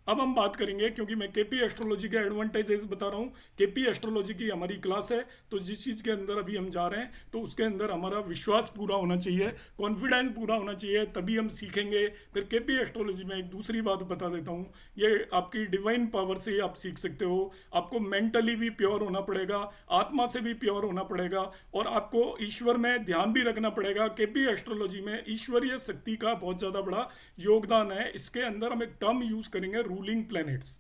अब हम बात करेंगे, क्योंकि मैं केपी एस्ट्रोलॉजी के एडवांटेजेस बता रहा हूँ, केपी एस्ट्रोलॉजी की हमारी क्लास है, तो जिस चीज़ के अंदर अभी हम जा रहे हैं तो उसके अंदर हमारा विश्वास पूरा होना चाहिए, कॉन्फिडेंस पूरा होना चाहिए, तभी हम सीखेंगे। फिर केपी एस्ट्रोलॉजी में एक दूसरी बात बता देता हूँ, ये आपकी डिवाइन पावर से ही आप सीख सकते हो। आपको मेंटली भी प्योर होना पड़ेगा, आत्मा से भी प्योर होना पड़ेगा, और आपको ईश्वर में ध्यान भी रखना पड़ेगा। केपी एस्ट्रोलॉजी में ईश्वरीय शक्ति का बहुत ज़्यादा बड़ा योगदान है। इसके अंदर हम एक टर्म यूज़ करेंगे रूलिंग प्लैनेट्स,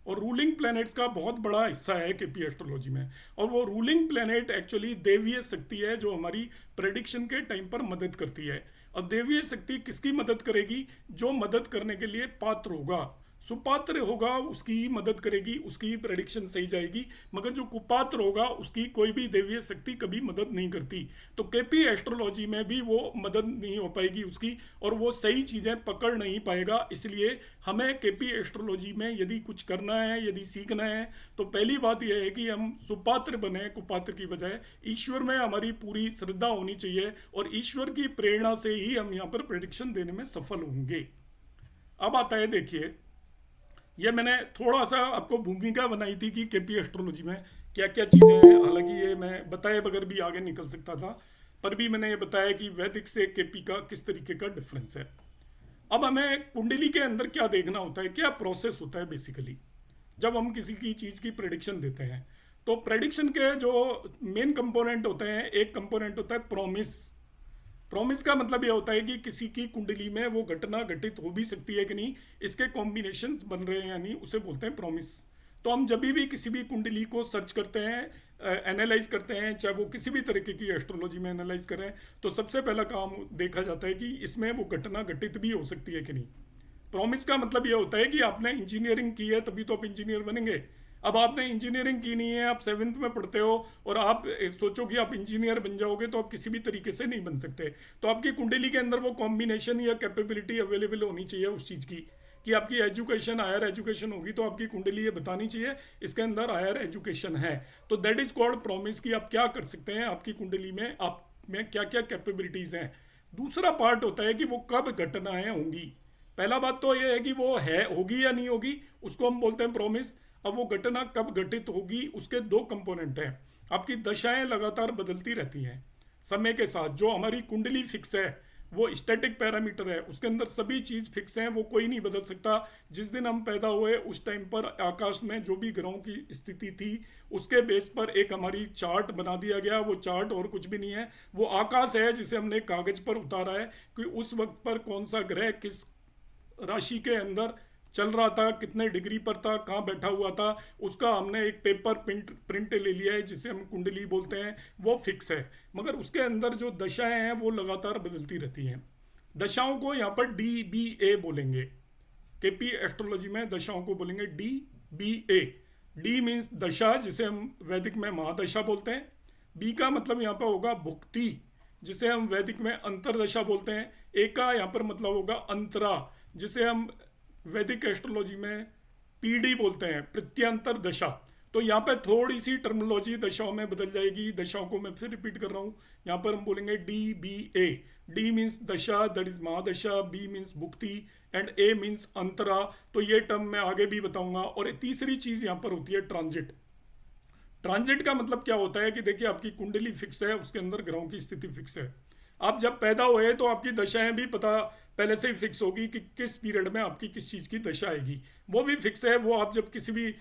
और रूलिंग प्लैनेट्स का बहुत बड़ा हिस्सा है केपी एस्ट्रोलॉजी में। और वो रूलिंग प्लैनेट एक्चुअली देवीय शक्ति है जो हमारी प्रेडिक्शन के टाइम पर मदद करती है। और देवीय शक्ति किसकी मदद करेगी? जो मदद करने के लिए पात्र होगा, सुपात्र होगा उसकी ही मदद करेगी, उसकी ही प्रेडिक्शन सही जाएगी। मगर जो कुपात्र होगा उसकी कोई भी देवीय शक्ति कभी मदद नहीं करती। तो केपी एस्ट्रोलॉजी में भी वो मदद नहीं हो पाएगी उसकी, और वो सही चीज़ें पकड़ नहीं पाएगा। इसलिए हमें केपी एस्ट्रोलॉजी में यदि कुछ करना है, यदि सीखना है, तो पहली बात यह है कि हम सुपात्र बने, कुपात्र की बजाय ईश्वर में हमारी पूरी श्रद्धा होनी चाहिए, और ईश्वर की प्रेरणा से ही हम यहाँ पर प्रेडिक्शन देने में सफल होंगे। अब आता है, देखिए, ये मैंने थोड़ा सा आपको भूमिका बनाई थी कि केपी एस्ट्रोलॉजी में क्या क्या चीज़ें हैं। हालांकि ये मैं बताए बगैर भी आगे निकल सकता था, पर भी मैंने ये बताया कि वैदिक से केपी का किस तरीके का डिफरेंस है। अब हमें कुंडली के अंदर क्या देखना होता है, क्या प्रोसेस होता है बेसिकली जब हम किसी की चीज़ की प्रेडिक्शन देते हैं। तो प्रेडिक्शन के जो मेन कंपोनेंट होते हैं, एक कंपोनेंट होता है प्रॉमिस। प्रॉमिस का मतलब यह होता है कि किसी की कुंडली में वो घटना घटित हो भी सकती है कि नहीं, इसके कॉम्बिनेशंस बन रहे हैं या नहीं, उसे बोलते हैं प्रॉमिस। तो हम जब भी किसी भी कुंडली को सर्च करते हैं, एनालाइज करते हैं, चाहे वो किसी भी तरीके की एस्ट्रोलॉजी में एनालाइज करें, तो सबसे पहला काम देखा जाता है कि इसमें वो घटना घटित भी हो सकती है कि नहीं। प्रॉमिस का मतलब यह होता है कि आपने इंजीनियरिंग की है तभी तो आप इंजीनियर बनेंगे। अब आपने इंजीनियरिंग की नहीं है, आप 7th में पढ़ते हो और आप सोचो कि आप इंजीनियर बन जाओगे, तो आप किसी भी तरीके से नहीं बन सकते। तो आपकी कुंडली के अंदर वो कॉम्बिनेशन या कैपेबिलिटी अवेलेबल होनी चाहिए उस चीज़ की, कि आपकी एजुकेशन हायर एजुकेशन होगी तो आपकी कुंडली ये बतानी चाहिए इसके अंदर हायर एजुकेशन है। तो दैट इज कॉल्ड प्रॉमिस, कि आप क्या कर सकते हैं, आपकी कुंडली में आप में क्या क्या कैपेबिलिटीज़ हैं। दूसरा पार्ट होता है कि वो कब घटनाएं होंगी। पहला बात तो ये है कि वो है, होगी या नहीं होगी, उसको हम बोलते हैं प्रॉमिस। अब वो घटना कब घटित होगी, उसके दो कंपोनेंट हैं। आपकी दशाएं लगातार बदलती रहती हैं समय के साथ। जो हमारी कुंडली फिक्स है वो स्टैटिक पैरामीटर है, उसके अंदर सभी चीज़ फिक्स हैं, वो कोई नहीं बदल सकता। जिस दिन हम पैदा हुए उस टाइम पर आकाश में जो भी ग्रहों की स्थिति थी उसके बेस पर एक हमारी चार्ट बना दिया गया। वो चार्ट और कुछ भी नहीं है, वो आकाश है जिसे हमने कागज पर उतारा है कि उस वक्त पर कौन सा ग्रह किस राशि के अंदर चल रहा था, कितने डिग्री पर था, कहाँ बैठा हुआ था, उसका हमने एक पेपर प्रिंट ले लिया है जिसे हम कुंडली बोलते हैं, वो फिक्स है। मगर उसके अंदर जो दशाएं हैं वो लगातार बदलती रहती हैं। दशाओं को यहाँ पर DBA बोलेंगे, केपी एस्ट्रोलॉजी में दशाओं को बोलेंगे DBA। डी मीन्स दशा, जिसे हम वैदिक में महादशा बोलते हैं। बी का मतलब यहाँ पर होगा भुक्ति, जिसे हम वैदिक में अंतरदशा बोलते हैं। एका यहाँ पर मतलब होगा अंतरा, जिसे हम वैदिक एस्ट्रोलॉजी में पीडी बोलते हैं, प्रत्यंतर दशा। तो यहाँ पे थोड़ी सी टर्मिनोलॉजी दशाओं में बदल जाएगी। दशाओं को मैं फिर रिपीट कर रहा हूँ। यहाँ पर हम बोलेंगे DBA। डी मीन्स दशा, दैट इज महादशा। बी मीन्स भुक्ति एंड ए मीन्स अंतरा। तो ये टर्म मैं आगे भी बताऊंगा। और तीसरी चीज यहाँ पर होती है ट्रांजिट। ट्रांजिट का मतलब क्या होता है कि देखिए आपकी कुंडली फिक्स है, उसके अंदर ग्रहों की स्थिति फिक्स है। आप जब पैदा हुए तो आपकी दशाएं भी पता पहले से ही फिक्स होगी कि किस पीरियड में आपकी किस चीज़ की दशा आएगी, वो भी फिक्स है। वो आप जब किसी भी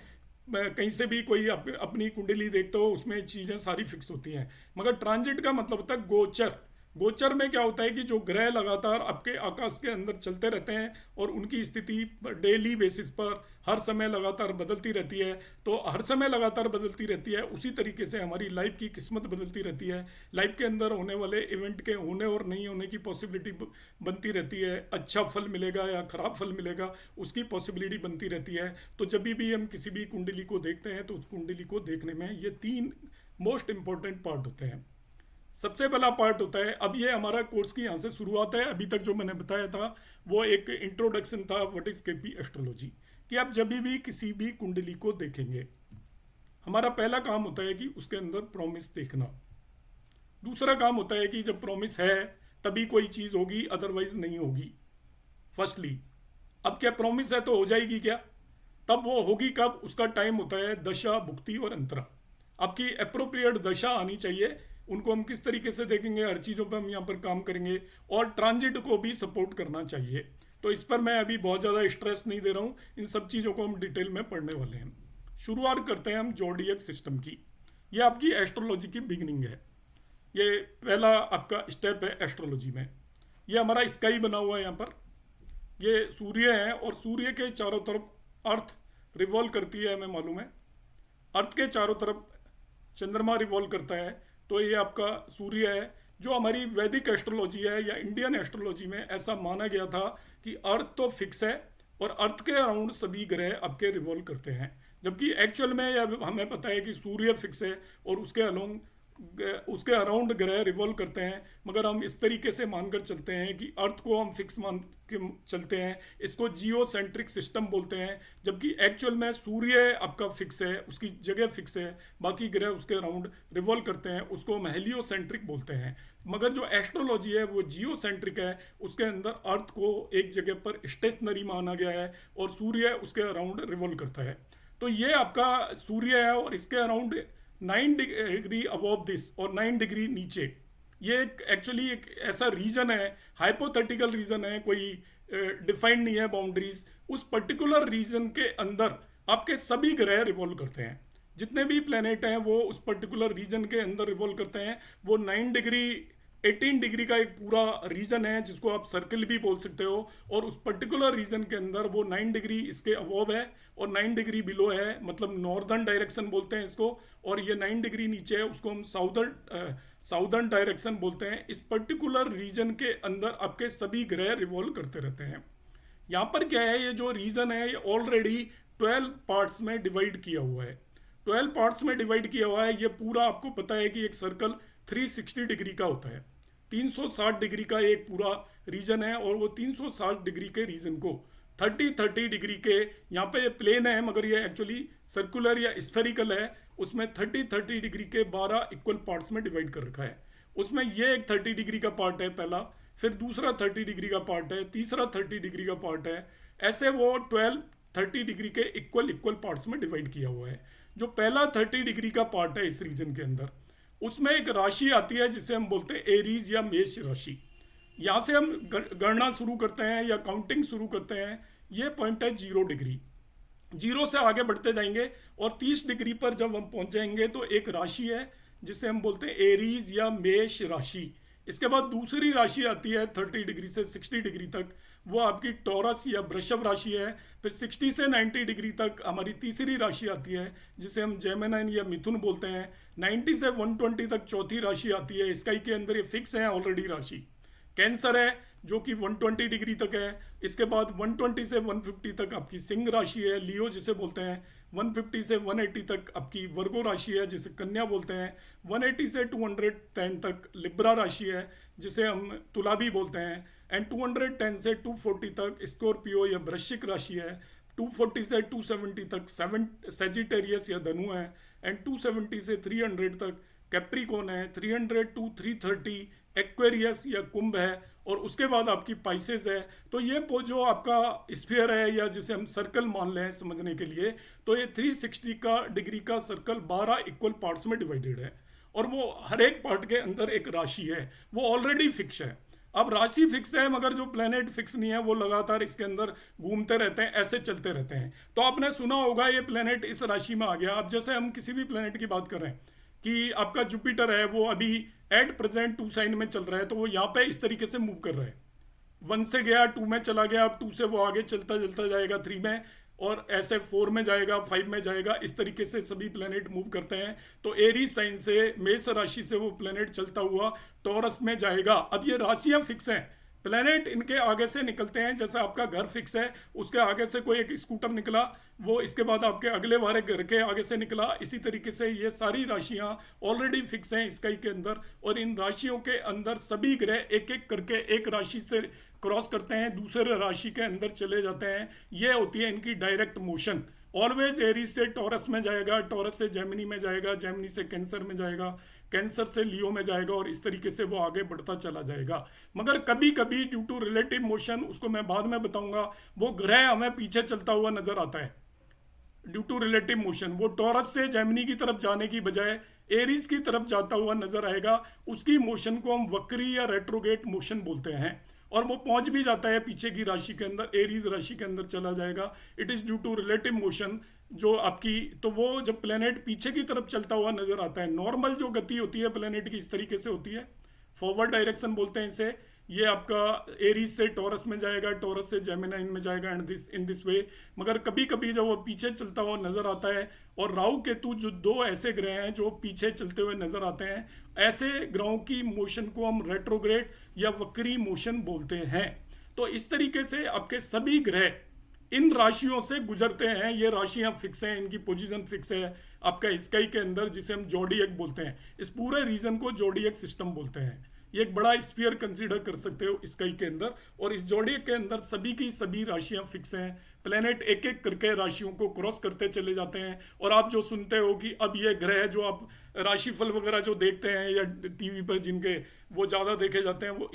कहीं से भी कोई अपनी कुंडली देखते हो उसमें चीज़ें सारी फिक्स होती हैं। मगर ट्रांजिट का मतलब होता है गोचर। गोचर में क्या होता है कि जो ग्रह लगातार आपके आकाश के अंदर चलते रहते हैं और उनकी स्थिति डेली बेसिस पर हर समय लगातार बदलती रहती है। तो हर समय लगातार बदलती रहती है, उसी तरीके से हमारी लाइफ की किस्मत बदलती रहती है। लाइफ के अंदर होने वाले इवेंट के होने और नहीं होने की पॉसिबिलिटी बनती रहती है। अच्छा फल मिलेगा या खराब फल मिलेगा, उसकी पॉसिबिलिटी बनती रहती है। तो जब भी हम किसी भी कुंडली को देखते हैं तो उस कुंडली को देखने में ये 3 मोस्ट इंपॉर्टेंट पार्ट होते हैं। सबसे पहला पार्ट होता है, अब ये हमारा कोर्स की यहाँ से शुरुआत है। अभी तक जो मैंने बताया था वो एक इंट्रोडक्शन था व्हाट इज केपी एस्ट्रोलॉजी, कि आप जब भी किसी भी कुंडली को देखेंगे हमारा पहला काम होता है कि उसके अंदर प्रॉमिस देखना। दूसरा काम होता है कि जब प्रॉमिस है तभी कोई चीज़ होगी, अदरवाइज नहीं होगी। फर्स्टली, अब क्या प्रॉमिस है तो हो जाएगी क्या? तब वो होगी कब? उसका टाइम होता है दशा, भुक्ति और अंतरा। आपकी अप्रोप्रिएट दशा आनी चाहिए। उनको हम किस तरीके से देखेंगे, हर चीज़ों पर हम यहाँ पर काम करेंगे। और ट्रांजिट को भी सपोर्ट करना चाहिए। तो इस पर मैं अभी बहुत ज़्यादा स्ट्रेस नहीं दे रहा हूँ, इन सब चीज़ों को हम डिटेल में पढ़ने वाले हैं। शुरुआत करते हैं हम जोडियक सिस्टम की। ये आपकी एस्ट्रोलॉजी की बिगिनिंग है। ये पहला आपका स्टेप है एस्ट्रोलॉजी में। ये हमारा स्काई बना हुआ है यहाँ पर। ये सूर्य है और सूर्य के चारों तरफ अर्थ रिवॉल्व करती है, हमें मालूम है। अर्थ के चारों तरफ चंद्रमा रिवॉल्व करता है। तो ये आपका सूर्य है। जो हमारी वैदिक एस्ट्रोलॉजी है या इंडियन एस्ट्रोलॉजी में ऐसा माना गया था कि अर्थ तो फिक्स है और अर्थ के अराउंड सभी ग्रह आपके रिवॉल्व करते हैं, जबकि एक्चुअल में हमें पता है कि सूर्य फिक्स है और उसके अराउंड ग्रह रिवॉल्व करते हैं। मगर हम इस तरीके से मानकर चलते हैं कि अर्थ को हम फिक्स मान के चलते हैं। इसको जियो सेंट्रिक सिस्टम बोलते हैं, जबकि एक्चुअल में सूर्य आपका फिक्स है, उसकी जगह फिक्स है, बाकी ग्रह उसके अराउंड रिवॉल्व करते हैं। उसको हम हेलियो सेंट्रिक बोलते हैं। मगर जो एस्ट्रोलॉजी है वो जियो सेंट्रिक है। उसके अंदर अर्थ को एक जगह पर स्टेशनरी माना गया है और सूर्य उसके अराउंड रिवॉल्व करता है। तो ये आपका सूर्य है और इसके अराउंड 9 डिग्री अबव दिस और 9 डिग्री नीचे। ये एक्चुअली एक ऐसा रीजन है, हाइपोथेटिकल रीजन है, कोई डिफाइंड नहीं है बाउंड्रीज। उस पर्टिकुलर रीजन के अंदर आपके सभी ग्रह रिवॉल्व करते हैं। जितने भी प्लेनेट हैं वो उस पर्टिकुलर रीजन के अंदर रिवॉल्व करते हैं। वो 9 डिग्री 18 डिग्री का एक पूरा रीजन है जिसको आप सर्कल भी बोल सकते हो। और उस पर्टिकुलर रीजन के अंदर वो 9 डिग्री इसके अबव है और 9 डिग्री बिलो है, मतलब नॉर्दर्न डायरेक्शन बोलते हैं इसको। और ये 9 डिग्री नीचे है, उसको हम साउदर्न डायरेक्शन बोलते हैं। इस पर्टिकुलर रीजन के अंदर आपके सभी ग्रह रिवॉल्व करते रहते हैं। यहाँ पर क्या है, ये जो रीजन है ये ऑलरेडी 12 पार्ट्स में डिवाइड किया हुआ है। 12 पार्ट्स में डिवाइड किया हुआ है। ये पूरा आपको पता है कि एक सर्कल 360 डिग्री का होता है। 360 डिग्री का एक पूरा रीजन है और वो 360 डिग्री के रीजन को 30 डिग्री के, यहाँ पे ये प्लेन है मगर ये एक्चुअली सर्कुलर या स्फेरिकल है, उसमें 30 डिग्री के 12 इक्वल पार्ट्स में डिवाइड कर रखा है। उसमें ये एक 30 डिग्री का पार्ट है पहला, फिर दूसरा 30 डिग्री का पार्ट है, तीसरा 30 डिग्री का पार्ट है। ऐसे वो 30 डिग्री के इक्वल पार्ट्स में डिवाइड किया हुआ है। जो पहला 30 डिग्री का पार्ट है इस रीजन के अंदर, उसमें एक राशि आती है जिसे हम बोलते हैं एरीज या मेष राशि। यहाँ से हम गणना शुरू करते हैं या काउंटिंग शुरू करते हैं। ये पॉइंट है 0 डिग्री। 0 से आगे बढ़ते जाएंगे और 30 डिग्री पर जब हम पहुंच जाएंगे तो एक राशि है जिसे हम बोलते हैं एरीज या मेष राशि। इसके बाद दूसरी राशि आती है 30 डिग्री से 60 डिग्री तक, वो आपकी टॉरस या वृषभ राशि है। फिर 60 से 90 डिग्री तक हमारी तीसरी राशि आती है जिसे हम जेमिनाइन या मिथुन बोलते हैं। 90 से 120 तक चौथी राशि आती है। स्काई के अंदर ये फिक्स है ऑलरेडी राशि। कैंसर है जो कि 120 डिग्री तक है। इसके बाद 120 से 150 तक आपकी सिंह राशि है, लियो जिसे बोलते हैं। 150 से 180 तक आपकी वर्गो राशि है जिसे कन्या बोलते हैं, 180 से 210 तक लिब्रा राशि है जिसे हम तुला भी बोलते हैं, एंड 210 से 240 तक स्कॉर्पियो या वृश्चिक राशि है, 240 से 270 तक सेजिटेरियस या धनु है, एंड 270 से 300 तक कैप्रिकॉन है, 300 टू 330 एक्वेरियस या कुंभ है, और उसके बाद आपकी पाइसेस है। तो ये जो आपका स्फीयर है या जिसे हम सर्कल मान लें समझने के लिए, तो ये 360 का डिग्री का सर्कल 12 इक्वल पार्ट्स में डिवाइडेड है, और वो हर एक पार्ट के अंदर एक राशि है, वो ऑलरेडी फिक्स है। अब राशि फिक्स है मगर जो प्लेनेट फिक्स नहीं है वो लगातार इसके अंदर घूमते रहते हैं, ऐसे चलते रहते हैं। तो आपने सुना होगा ये प्लेनेट इस राशि में आ गया। अब जैसे हम किसी भी प्लेनेट की बात कर रहे हैं कि आपका जुपिटर है, वो अभी एट प्रेजेंट 2 साइन में चल रहा है, तो वो यहाँ पे इस तरीके से मूव कर रहा है, 1 से गया 2 में चला गया, अब 2 से वो आगे चलता चलता जाएगा 3 में, और ऐसे 4 में जाएगा, 5 में जाएगा, इस तरीके से सभी प्लेनेट मूव करते हैं। तो एरीज साइन से, मेष राशि से वो प्लेनेट चलता हुआ टॉरस में जाएगा। अब ये राशियां फिक्स हैं, प्लेनेट इनके आगे से निकलते हैं। जैसे आपका घर फिक्स है, उसके आगे से कोई एक स्कूटर निकला, वो इसके बाद आपके अगले वाले घर के आगे से निकला, इसी तरीके से ये सारी राशियां ऑलरेडी फिक्स हैं स्काई के अंदर, और इन राशियों के अंदर सभी ग्रह एक एक करके एक राशि से क्रॉस करते हैं, दूसरे राशि के अंदर चले जाते हैं। ये होती है इनकी डायरेक्ट मोशन। ऑलवेज एरीज से टॉरस में जाएगा, टॉरस से जेमिनी में जाएगा, जेमिनी से कैंसर में जाएगा, कैंसर से लियो में जाएगा, और इस तरीके से वो आगे बढ़ता चला जाएगा। मगर कभी कभी ड्यू टू रिलेटिव मोशन, उसको मैं बाद में बताऊंगा, वो ग्रह हमें पीछे चलता हुआ नजर आता है ड्यू टू रिलेटिव मोशन। वो टॉरस से जेमिनी की तरफ जाने की बजाय एरीज की तरफ जाता हुआ नजर आएगा। उसकी मोशन को हम वक्री या रेट्रोगेट मोशन बोलते हैं, और वो पहुंच भी जाता है पीछे की राशि के अंदर, एरीज राशि के अंदर चला जाएगा। It is due to relative motion जो आपकी, तो वो जब प्लेनेट पीछे की तरफ चलता हुआ नजर आता है, नॉर्मल जो गति होती है प्लेनेट की इस तरीके से होती है, फॉरवर्ड डायरेक्शन बोलते हैं इसे। ये आपका एरीज से टॉरस में जाएगा, टॉरस से जेमिनी में जाएगा, एंड इन दिस वे। मगर कभी कभी जब वो पीछे चलता हुआ नजर आता है, और राहु केतु जो 2 ऐसे ग्रह हैं जो पीछे चलते हुए नजर आते हैं, ऐसे ग्रहों की मोशन को हम रेट्रोग्रेड या वक्री मोशन बोलते हैं। तो इस तरीके से आपके सभी ग्रह इन राशियों से गुजरते हैं। ये राशियां फिक्स हैं, इनकी पोजीशन फिक्स है आपका स्काई के अंदर, जिसे हम जोडिएक बोलते हैं। इस पूरे रीजन को जोडिएक सिस्टम बोलते हैं। ये एक बड़ा स्फीयर कंसीडर कर सकते हो स्काई के अंदर, और इस जोडिएक के अंदर सभी की सभी राशियां फिक्स हैं। प्लेनेट एक एक करके राशियों को क्रॉस करते चले जाते हैं। और आप जो सुनते हो कि अब ये ग्रह जो आप राशिफल वगैरह जो देखते हैं या टीवी पर जिनके वो ज़्यादा देखे जाते हैं, वो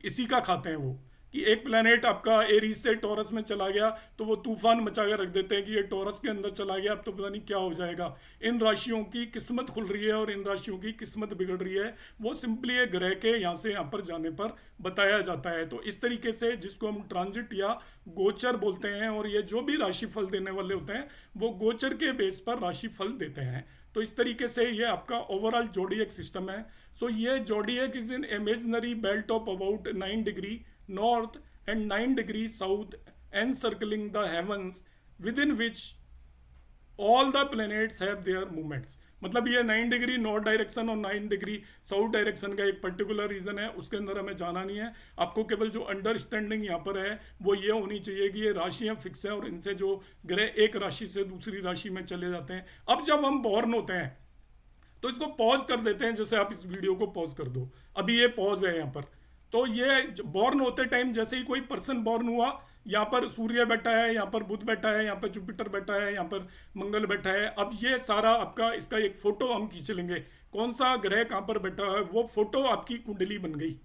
इसी का खाते हैं। वो कि एक प्लेनेट आपका एरीज से टॉरस में चला गया तो वो तूफान मचा के रख देते हैं कि ये टॉरस के अंदर चला गया, अब तो पता नहीं क्या हो जाएगा। इन राशियों की किस्मत खुल रही है और इन राशियों की किस्मत बिगड़ रही है, वो सिंपली एक ग्रह के यहाँ से यहाँ पर जाने पर बताया जाता है। तो इस तरीके से जिसको हम ट्रांजिट या गोचर बोलते हैं, और ये जो भी राशिफल देने वाले होते हैं वो गोचर के बेस पर राशिफल देते हैं। तो इस तरीके से ये आपका ओवरऑल जोडिएक सिस्टम है। सो ये zodiac is in imaginary belt of about 9 degree north and 9 degrees south encircling the heavens within which all the planets have their movements। मतलब ये 9 डिग्री नॉर्थ डायरेक्शन और 9 डिग्री साउथ डायरेक्शन का एक particular reason है, उसके अंदर हमें जाना नहीं है। आपको केवल जो अंडरस्टैंडिंग यहाँ पर है वो ये होनी चाहिए कि ये राशियाँ फिक्स हैं और इनसे जो ग्रह एक राशि से दूसरी राशि में चले जाते हैं। अब जब हम बॉर्न होते हैं तो इसको पॉज कर देते हैं, जैसे आप इस वीडियो को पॉज कर दो, अभी ये पॉज है यहाँ पर। तो ये बॉर्न होते टाइम जैसे ही कोई पर्सन बॉर्न हुआ, यहाँ पर सूर्य बैठा है, यहाँ पर बुध बैठा है, यहाँ पर जुपिटर बैठा है, यहाँ पर मंगल बैठा है। अब ये सारा आपका इसका एक फोटो हम खींच लेंगे, कौन सा ग्रह कहाँ पर बैठा है, वो फोटो आपकी कुंडली बन गई।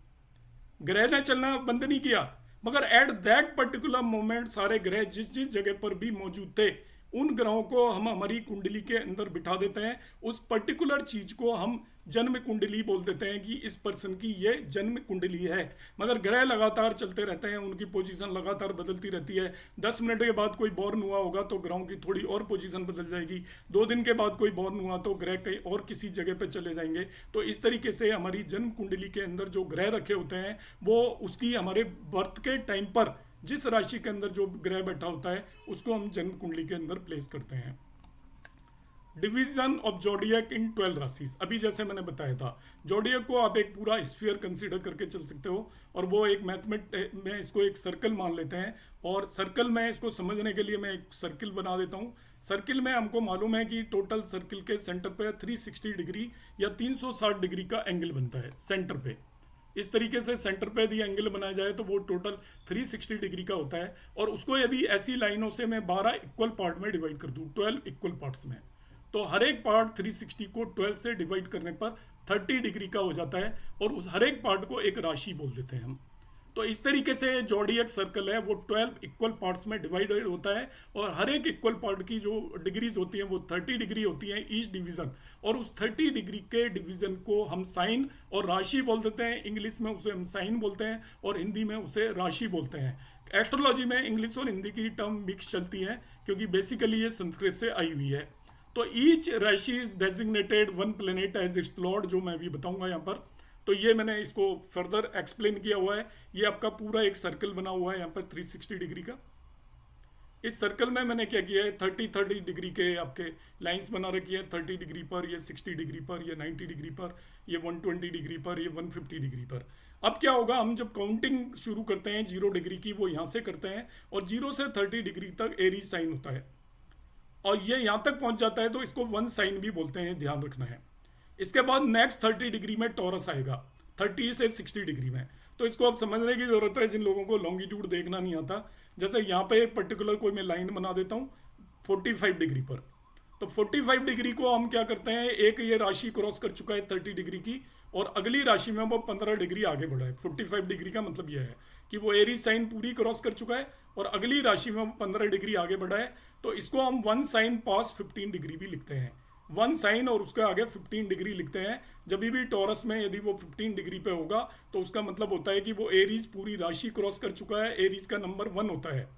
ग्रह ने चलना बंद नहीं किया, मगर एट दैट पर्टिकुलर मोमेंट सारे ग्रह जिस जिस जगह पर भी मौजूद थे उन ग्रहों को हम हमारी कुंडली के अंदर बिठा देते हैं। उस पर्टिकुलर चीज को हम जन्म कुंडली बोल देते हैं कि इस पर्सन की ये जन्म कुंडली है। मगर ग्रह लगातार चलते रहते हैं, उनकी पोजीशन लगातार बदलती रहती है। 10 मिनट के बाद कोई बॉर्न हुआ होगा तो ग्रहों की थोड़ी और पोजीशन बदल जाएगी, 2 दिन के बाद कोई बॉर्न हुआ तो ग्रह कहीं और किसी जगह पर चले जाएंगे। तो इस तरीके से हमारी जन्म कुंडली के अंदर जो ग्रह रखे होते हैं वो उसकी हमारे बर्थ के टाइम पर जिस राशि के अंदर जो ग्रह बैठा होता है उसको हम जन्म कुंडली के अंदर प्लेस करते हैं। डिवीजन ऑफ जोडियक इन 12 राशिज। अभी जैसे मैंने बताया था, जोडियक को आप एक पूरा स्फीयर कंसीडर करके चल सकते हो, और वो एक मैथमेट में इसको एक सर्कल मान लेते हैं। और सर्कल में इसको समझने के लिए मैं एक सर्किल बना देता हूँ। सर्किल में हमको मालूम है कि टोटल सर्किल के सेंटर पे 360 डिग्री या 360 डिग्री का एंगल बनता है सेंटर पे। इस तरीके से सेंटर पे यदि एंगल बनाया जाए तो वो टोटल 360 डिग्री का होता है। और उसको यदि ऐसी लाइनों से मैं 12 इक्वल पार्ट में डिवाइड कर दूं, 12 इक्वल पार्ट्स में, तो हर एक पार्ट 360 को 12 से डिवाइड करने पर 30 डिग्री का हो जाता है, और उस हर एक पार्ट को एक राशि बोल देते हैं हम। तो इस तरीके से जोडियक सर्कल है वो 12 इक्वल पार्ट्स में डिवाइडेड होता है, और हर एक इक्वल पार्ट की जो डिग्रीज होती हैं वो 30 डिग्री होती हैं ईच डिवीजन। और उस 30 डिग्री के डिवीजन को हम साइन और राशि बोल देते हैं। इंग्लिश में उसे हम साइन बोलते हैं और हिंदी में उसे राशि बोलते हैं। एस्ट्रोलॉजी में इंग्लिश और हिंदी की टर्म मिक्स चलती हैं, क्योंकि बेसिकली ये संस्कृत से आई हुई है। तो each rashi is designated one planet as its lord, जो मैं अभी बताऊंगा यहाँ पर। तो ये मैंने इसको फर्दर एक्सप्लेन किया हुआ है। ये आपका पूरा एक सर्कल बना हुआ है यहाँ पर 360 डिग्री का। इस सर्कल में मैंने क्या किया है, 30 डिग्री के आपके लाइंस बना रखी है। 30 डिग्री पर, ये 60 डिग्री पर, ये 90 डिग्री पर, ये 120 डिग्री पर, ये 150 डिग्री पर। अब क्या होगा, हम जब काउंटिंग शुरू करते हैं 0 डिग्री की, वो यहाँ से करते हैं, और 0 से 30 डिग्री तक एरीज साइन होता है, और ये यहाँ तक पहुँच जाता है तो इसको वन साइन भी बोलते हैं, ध्यान रखना है। इसके बाद नेक्स्ट 30 डिग्री में टॉरस आएगा, 30 से 60 डिग्री में। तो इसको अब समझने की ज़रूरत है जिन लोगों को लॉन्गिट्यूड देखना नहीं आता। जैसे यहाँ पे एक पर्टिकुलर कोई मैं लाइन बना देता हूँ 45 डिग्री पर। तो 45 डिग्री को हम क्या करते हैं, एक ये राशि क्रॉस कर चुका है 30 डिग्री की, और अगली राशि में वो 15 डिग्री आगे बढ़ा है। 45 डिग्री का मतलब यह है कि वो एरी साइन पूरी क्रॉस कर चुका है, और अगली राशि में वो 15 डिग्री आगे बढ़ा है। तो इसको हम वन साइन पास 15 डिग्री भी लिखते हैं। वन साइन और उसके आगे 15 डिग्री लिखते हैं। जब भी टॉरस में यदि वो 15 डिग्री पे होगा तो उसका मतलब होता है कि वो एरीज पूरी राशि क्रॉस कर चुका है। एरीज का नंबर 1 होता है।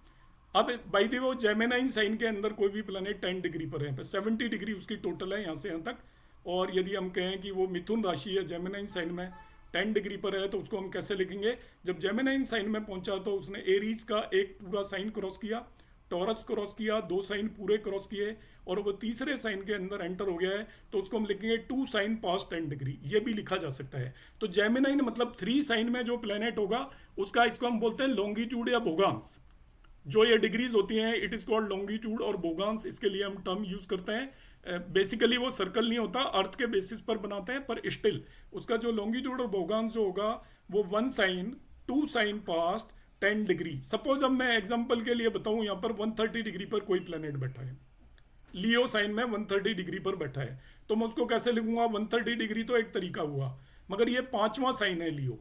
अब बाई द वे वो जेमिनाइन साइन के अंदर कोई भी प्लैनेट 10 डिग्री पर है, 70 डिग्री उसकी टोटल है यहाँ से यहाँ तक। और यदि हम कहें कि वो मिथुन राशि है जेमिनाइन साइन में 10 डिग्री पर है, तो उसको हम कैसे लिखेंगे, जब जेमिनाइन साइन में पहुंचा तो उसने एरीज का एक पूरा साइन क्रॉस किया, टॉरस क्रॉस किया, 2 साइन पूरे क्रॉस किए, और वो तीसरे साइन के अंदर एंटर हो गया है, तो उसको हम लिखेंगे 2 साइन पास 10 डिग्री। ये भी लिखा जा सकता है। तो जेमिनाइन मतलब 3 साइन में जो प्लेनेट होगा उसका, इसको हम बोलते हैं लॉन्गिट्यूड या बोगांस। जो ये डिग्रीज होती हैं इट इज़ कॉल्ड लॉन्गिट्यूड और बोगांस, इसके लिए हम टर्म यूज़ करते हैं। बेसिकली वो सर्कल नहीं होता, अर्थ के बेसिस पर बनाते हैं, पर स्टिल उसका जो लॉन्गिट्यूड और बोगांस जो होगा वो 1 sign 2 sign past 10 degree. Suppose अब मैं एग्जांपल के लिए बताऊं, यहाँ पर 130 डिग्री पर कोई प्लेनेट बैठा है, लियो साइन में 130 डिग्री पर बैठा है, तो मैं उसको कैसे लिखूंगा, 130 डिग्री तो एक तरीका हुआ, मगर ये 5वां साइन है लियो,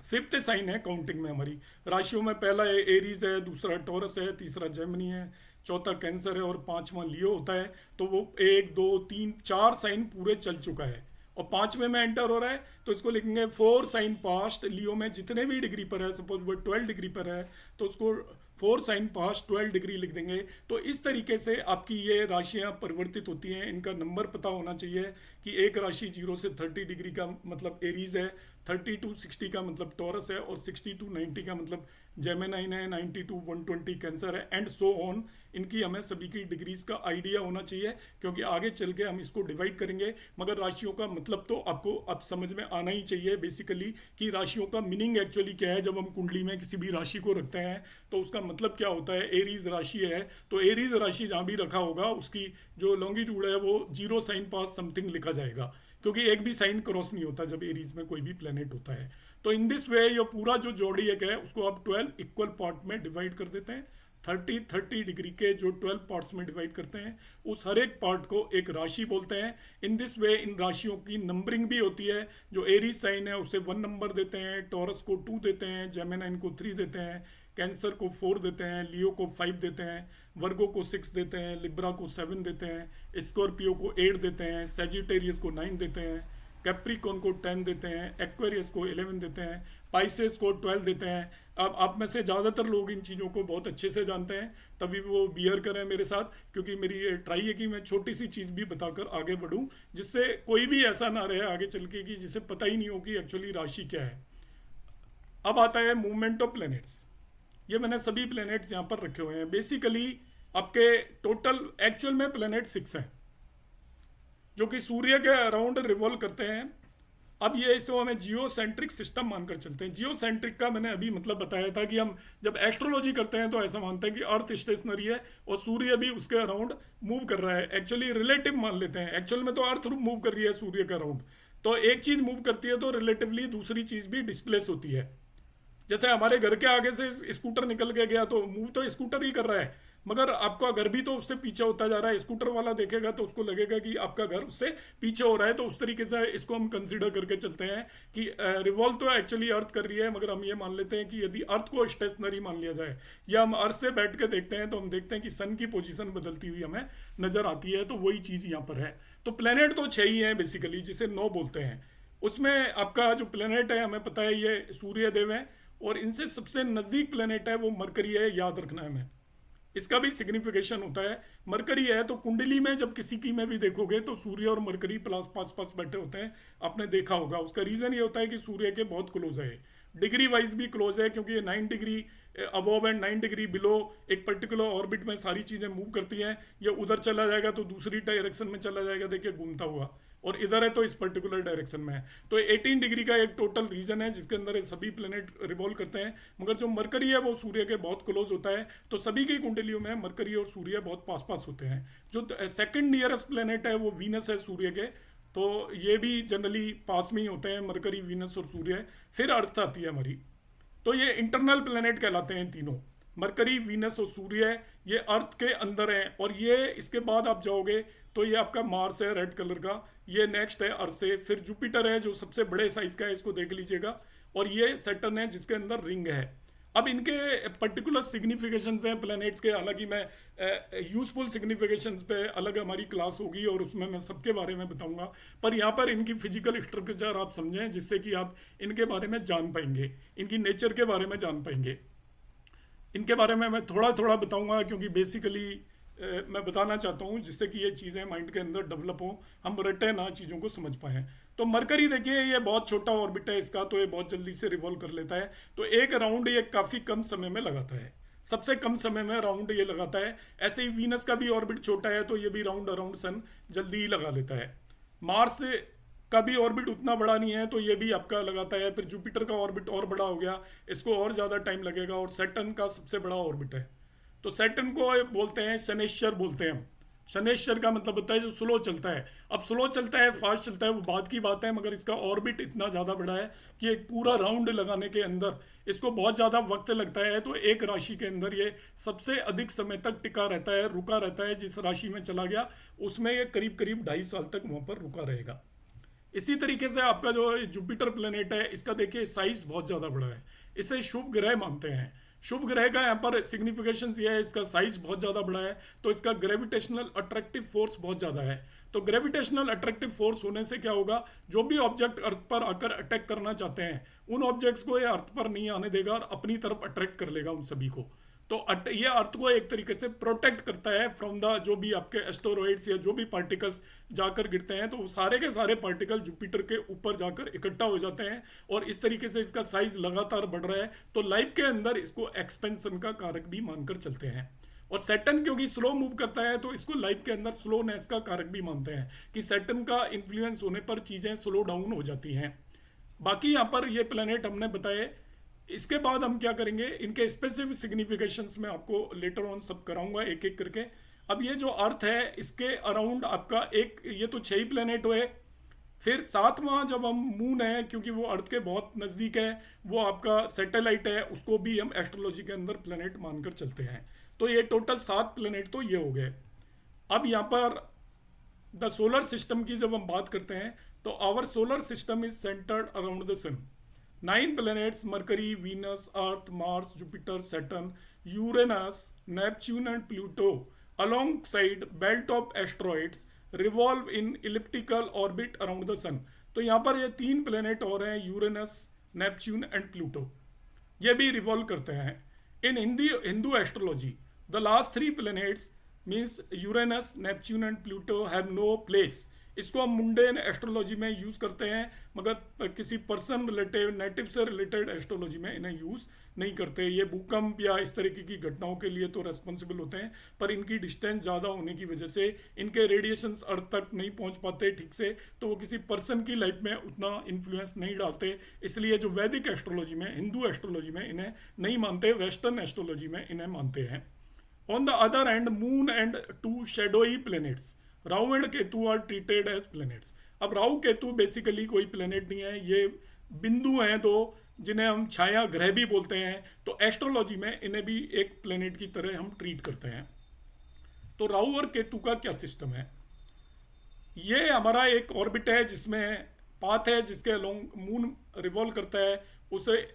5th साइन है काउंटिंग में हमारी राशियों में। पहला एरीज है, दूसरा टॉरस है, तीसरा जेमिनी है, चौथा कैंसर है, और 5वां लियो होता है। तो वो 1 2 3 4 साइन पूरे चल चुका है, और 5वें में एंटर हो रहा है, तो इसको लिखेंगे 4 साइन पास्ट। लियो में जितने भी डिग्री पर है, सपोज वो 12 डिग्री पर है, तो उसको 4 साइन पास्ट 12 डिग्री लिख देंगे। तो इस तरीके से आपकी ये राशियां परिवर्तित होती हैं। इनका नंबर पता होना चाहिए कि एक राशि 0 से 30 डिग्री का मतलब एरीज है, 30 to 60 का मतलब टॉरस है, और 60 to 90 का मतलब जेमिनाइन है, 90 to 120 कैंसर है, एंड सो ऑन। इनकी हमें सभी की डिग्रीज का आइडिया होना चाहिए, क्योंकि आगे चल के हम इसको डिवाइड करेंगे। मगर राशियों का मतलब तो आपको अब समझ में आना ही चाहिए बेसिकली, कि राशियों का मीनिंग एक्चुअली क्या है। जब हम कुंडली में किसी भी राशि को रखते हैं तो उसका मतलब क्या होता है। एरीज राशि है, तो एरीज राशि जहाँ भी रखा होगा उसकी जो लॉन्गिट्यूड है वो 0 साइन पास समथिंग लिखा जाएगा, क्योंकि एक भी साइन क्रॉस नहीं होता जब एरीज में कोई भी प्लेनेट होता है। तो इन दिस वे ये पूरा जो जोडिएक है उसको आप 12 इक्वल पार्ट में डिवाइड कर देते हैं। 30 डिग्री के जो 12 पार्ट्स में डिवाइड करते हैं, उस हर एक पार्ट को एक राशि बोलते हैं। इन दिस वे इन राशियों की नंबरिंग भी होती है। जो एरीज साइन है उसे 1 नंबर देते हैं, टॉरस को 2 देते हैं, जेमिनाइन को 3 देते हैं, कैंसर को 4 देते हैं, लियो को 5 देते हैं, वर्गो को 6 देते हैं, लिब्रा को 7 देते हैं, स्कॉर्पियो को 8 देते हैं, सेजिटेरियस को 9 देते हैं, कैप्रिकॉन को 10 देते हैं, एक्वेरियस को 11 देते हैं, पाइसेस को 12 देते हैं। अब आप में से ज़्यादातर लोग इन चीज़ों को बहुत अच्छे से जानते हैं, तभी वो बियर करें मेरे साथ, क्योंकि मेरी ये ट्राई है कि मैं छोटी सी चीज़ भी बताकर आगे बढ़ूं, जिससे कोई भी ऐसा ना रहे आगे चल के कि जिसे पता ही नहीं हो कि एक्चुअली राशि क्या है। अब आता है मूवमेंट ऑफ प्लैनेट्स। ये मैंने सभी प्लैनेट्स यहाँ पर रखे हुए हैं। बेसिकली आपके टोटल एक्चुअल में प्लैनेट 6 हैं, जो कि सूर्य के अराउंड रिवॉल्व करते हैं। अब ये इसको हमें जियो सेंट्रिक सिस्टम मानकर चलते हैं। जियो सेंट्रिक का मैंने अभी मतलब बताया था कि हम जब एस्ट्रोलॉजी करते हैं तो ऐसा मानते हैं कि अर्थ स्टेशनरी है और सूर्य भी उसके अराउंड मूव कर रहा है। एक्चुअली रिलेटिव मान लेते हैं, एक्चुअल में तो अर्थ मूव कर रही है सूर्य के अराउंड। तो एक चीज़ मूव करती है तो रिलेटिवली दूसरी चीज़ भी डिस्प्लेस होती है। जैसे हमारे घर के आगे से स्कूटर निकल के गया तो मूव तो स्कूटर ही कर रहा है, मगर आपका घर भी तो उससे पीछे होता जा रहा है। स्कूटर वाला देखेगा तो उसको लगेगा कि आपका घर उससे पीछे हो रहा है। तो उस तरीके से इसको हम कंसीडर करके चलते हैं कि रिवॉल्व तो एक्चुअली अर्थ कर रही है, मगर हम ये मान लेते हैं कि यदि अर्थ को स्टेशनरी मान लिया जाए या हम अर्थ से बैठ के देखते हैं तो हम देखते हैं कि सन की पोजीशन बदलती हुई हमें नजर आती है। तो वही चीज़ यहाँ पर है। तो प्लेनेट तो 6 ही हैं बेसिकली, जिसे 9 बोलते हैं। उसमें आपका जो प्लेनेट है हमें पता है ये सूर्य देव है, और इनसे सबसे नज़दीक प्लेनेट है वो मरकरी है, याद रखना है हमें। इसका भी सिग्निफिकेशन होता है। मरकरी है तो कुंडली में जब किसी की में भी देखोगे तो सूर्य और मरकरी प्लस पास पास बैठे होते हैं, आपने देखा होगा। उसका रीज़न ये होता है कि सूर्य के बहुत क्लोज है, डिग्री वाइज भी क्लोज है, क्योंकि ये 9 degree above and 9 degree below एक पर्टिकुलर ऑर्बिट में सारी चीज़ें मूव करती हैं। ये उधर चला जाएगा तो दूसरी डायरेक्शन में चला जाएगा, देखिए घूमता हुआ, और इधर है तो इस पर्टिकुलर डायरेक्शन में है। तो 18 डिग्री का एक टोटल रीजन है जिसके अंदर ये सभी प्लेनेट रिवॉल्व करते हैं। मगर जो मरकरी है वो सूर्य के बहुत क्लोज होता है। तो सभी की कुंडलियों में मरकरी और सूर्य बहुत पास पास होते हैं। जो सेकंड नियरेस्ट प्लेनेट है वो वीनस है सूर्य के। तो ये भी जनरली पास में ही होते हैं, मरकरी, वीनस और सूर्य। फिर अर्थ आती है हमारी। तो ये इंटरनल प्लेनेट कहलाते हैं तीनों, मरकरी, वीनस और सूर्य। ये अर्थ के अंदर है। और ये इसके बाद आप जाओगे तो ये आपका मार्स है रेड कलर का, ये नेक्स्ट है अर्थ से। फिर जुपिटर है जो सबसे बड़े साइज का है, इसको देख लीजिएगा। और ये सैटर्न है जिसके अंदर रिंग है। अब इनके पर्टिकुलर सिग्निफिकेशंस हैं प्लैनेट्स के, हालांकि मैं यूजफुल सिग्निफिकेशंस पे अलग हमारी क्लास होगी और उसमें मैं सबके बारे में बताऊंगा। पर यहाँ पर इनकी फिजिकल स्ट्रक्चर आप समझें जिससे कि आप इनके बारे में जान पाएंगे, इनकी नेचर के बारे में जान पाएंगे। इनके बारे में मैं थोड़ा थोड़ा बताऊंगा क्योंकि बेसिकली मैं बताना चाहता हूँ जिससे कि ये चीज़ें माइंड के अंदर डेवलप हों, हम रटे ना चीज़ों को समझ पाएँ। तो मरकरी देखिए ये बहुत छोटा ऑर्बिट है इसका, तो ये बहुत जल्दी से रिवॉल्व कर लेता है। तो एक राउंड ये काफ़ी कम समय में लगाता है, सबसे कम समय में राउंड ये लगाता है। ऐसे ही वीनस का भी ऑर्बिट छोटा है तो ये भी राउंड अराउंड सन जल्दी ही लगा लेता है। मार्स का भी ऑर्बिट उतना बड़ा नहीं है तो ये भी आपका लगाता है। फिर जुपिटर का ऑर्बिट और बड़ा हो गया, इसको और ज़्यादा टाइम लगेगा। और सैटर्न का सबसे बड़ा ऑर्बिट है, तो सैटर्न को बोलते हैं शनेश्वर बोलते हैं हम। शनेश्वर का मतलब होता है जो स्लो चलता है। अब स्लो चलता है फास्ट चलता है वो बात की बात है, मगर इसका ऑर्बिट इतना ज़्यादा बड़ा है कि एक पूरा राउंड लगाने के अंदर इसको बहुत ज़्यादा वक्त लगता है। तो एक राशि के अंदर ये सबसे अधिक समय तक टिका रहता है, रुका रहता है। जिस राशि में चला गया उसमें ये करीब करीब 2.5 साल तक वहाँ पर रुका रहेगा। इसी तरीके से आपका जो जुपिटर प्लेनेट है इसका देखिए साइज बहुत ज़्यादा बड़ा है, इसे शुभ ग्रह मानते हैं। शुभ ग्रह का यहाँ पर सिग्निफिकेशन ये है, इसका साइज बहुत ज़्यादा बड़ा है तो इसका ग्रेविटेशनल अट्रैक्टिव फोर्स बहुत ज़्यादा है। तो ग्रेविटेशनल अट्रैक्टिव फोर्स होने से क्या होगा, जो भी ऑब्जेक्ट अर्थ पर आकर अटैक करना चाहते हैं उन ऑब्जेक्ट्स को ये अर्थ पर नहीं आने देगा और अपनी तरफ अट्रैक्ट कर लेगा उन सभी को। तो ये अर्थ को एक तरीके से प्रोटेक्ट करता है फ्रॉम द जो भी आपके एस्टेरॉइड्स या जो भी पार्टिकल्स जाकर गिरते हैं, तो वो सारे के सारे पार्टिकल जुपिटर के ऊपर जाकर इकट्ठा हो जाते हैं और इस तरीके से इसका साइज लगातार बढ़ रहा है। तो लाइफ के अंदर इसको एक्सपेंशन का कारक भी मानकर चलते हैं। और सैटर्न क्योंकि स्लो मूव करता है तो इसको लाइफ के अंदर स्लोनेस का कारक भी मानते हैं कि सैटर्न का इन्फ्लुएंस होने पर चीज़ें स्लो डाउन हो जाती हैं। बाकी यहाँ पर ये प्लेनेट हमने बताए। इसके बाद हम क्या करेंगे, इनके स्पेसिफिक सिग्निफिकेशंस में आपको लेटर ऑन सब कराऊंगा एक एक करके। अब ये जो अर्थ है इसके अराउंड आपका एक, ये तो 6 ही प्लेनेट हुए। फिर 7वां जब हम मून है, क्योंकि वो अर्थ के बहुत नज़दीक है, वो आपका सैटेलाइट है, उसको भी हम एस्ट्रोलॉजी के अंदर प्लेनेट मानकर चलते हैं। तो ये टोटल 7 प्लेनेट तो ये हो गए। अब यहाँ पर द सोलर सिस्टम की जब हम बात करते हैं तो our solar system is centered around the sun. 9 planets Mercury, Venus, Earth, Mars, Jupiter, Saturn, Uranus, Neptune and Pluto alongside belt of asteroids revolve in elliptical orbit around the sun। तो यहाँ पर ये 3 प्लेनेट और हैं, Uranus, Neptune and Pluto, ये भी revolve करते हैं। In Hindu astrology the last 3 planets means Uranus, Neptune and Pluto have no place इसको हम मुंडेन एस्ट्रोलॉजी में यूज़ करते हैं, मगर किसी पर्सन रिलेटेड, नेटिव से रिलेटेड एस्ट्रोलॉजी में इन्हें यूज़ नहीं करते। ये भूकंप या इस तरीके की घटनाओं के लिए तो रेस्पॉन्सिबल होते हैं, पर इनकी डिस्टेंस ज़्यादा होने की वजह से इनके रेडिएशंस अर्थ तक नहीं पहुंच पाते ठीक से, तो वो किसी पर्सन की लाइफ में उतना इन्फ्लुएंस नहीं डालते। इसलिए जो वैदिक एस्ट्रोलॉजी में, हिंदू एस्ट्रोलॉजी में इन्हें नहीं मानते, वेस्टर्न एस्ट्रोलॉजी में इन्हें मानते हैं। On the other hand, moon and two shadowy planets, Rahu and Ketu are treated as planets. अब राहु केतु बेसिकली कोई प्लैनेट नहीं है, ये बिंदु हैं दो जिन्हें हम छाया ग्रह भी बोलते हैं। तो एस्ट्रोलॉजी में इन्हें भी एक प्लैनेट की तरह हम ट्रीट करते हैं। तो राहु और केतु का क्या सिस्टम है? ये हमारा एक ऑर्बिट है जिसमें पाथ है जिसके अलोंग मून रिवॉल्व करता है, उसे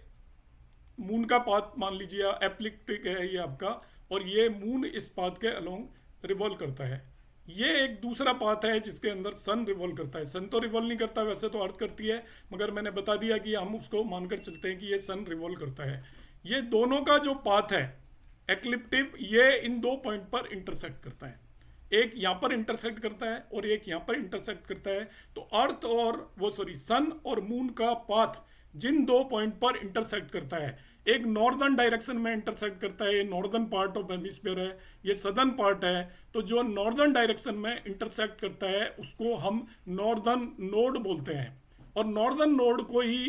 मून का पाथ मान लीजिए, एप्लिप्टिक है ये आपका, और ये मून इस पाथ के अलोंग रिवॉल्व करता है। ये एक दूसरा पाथ है जिसके अंदर सन रिवॉल्व करता है। सन तो रिवॉल्व नहीं करता, वैसे तो अर्थ करती है, मगर मैंने बता दिया कि हम उसको मानकर चलते हैं कि ये सन रिवॉल्व करता है। ये दोनों का जो पाथ है एक्लिप्टिव, ये इन दो पॉइंट पर इंटरसेक्ट करता है। एक यहाँ पर इंटरसेक्ट करता है और एक यहाँ पर इंटरसेक्ट करता है। तो अर्थ और सन और मून का पाथ जिन दो पॉइंट पर इंटरसेक्ट करता है, एक नॉर्दर्न डायरेक्शन में इंटरसेक्ट करता है, ये नॉर्दर्न पार्ट ऑफ हेमिस्फीयर है, ये सदर्न पार्ट है। तो जो नॉर्दर्न डायरेक्शन में इंटरसेक्ट करता है उसको हम नॉर्दर्न नोड बोलते हैं, और नॉर्दर्न नोड को ही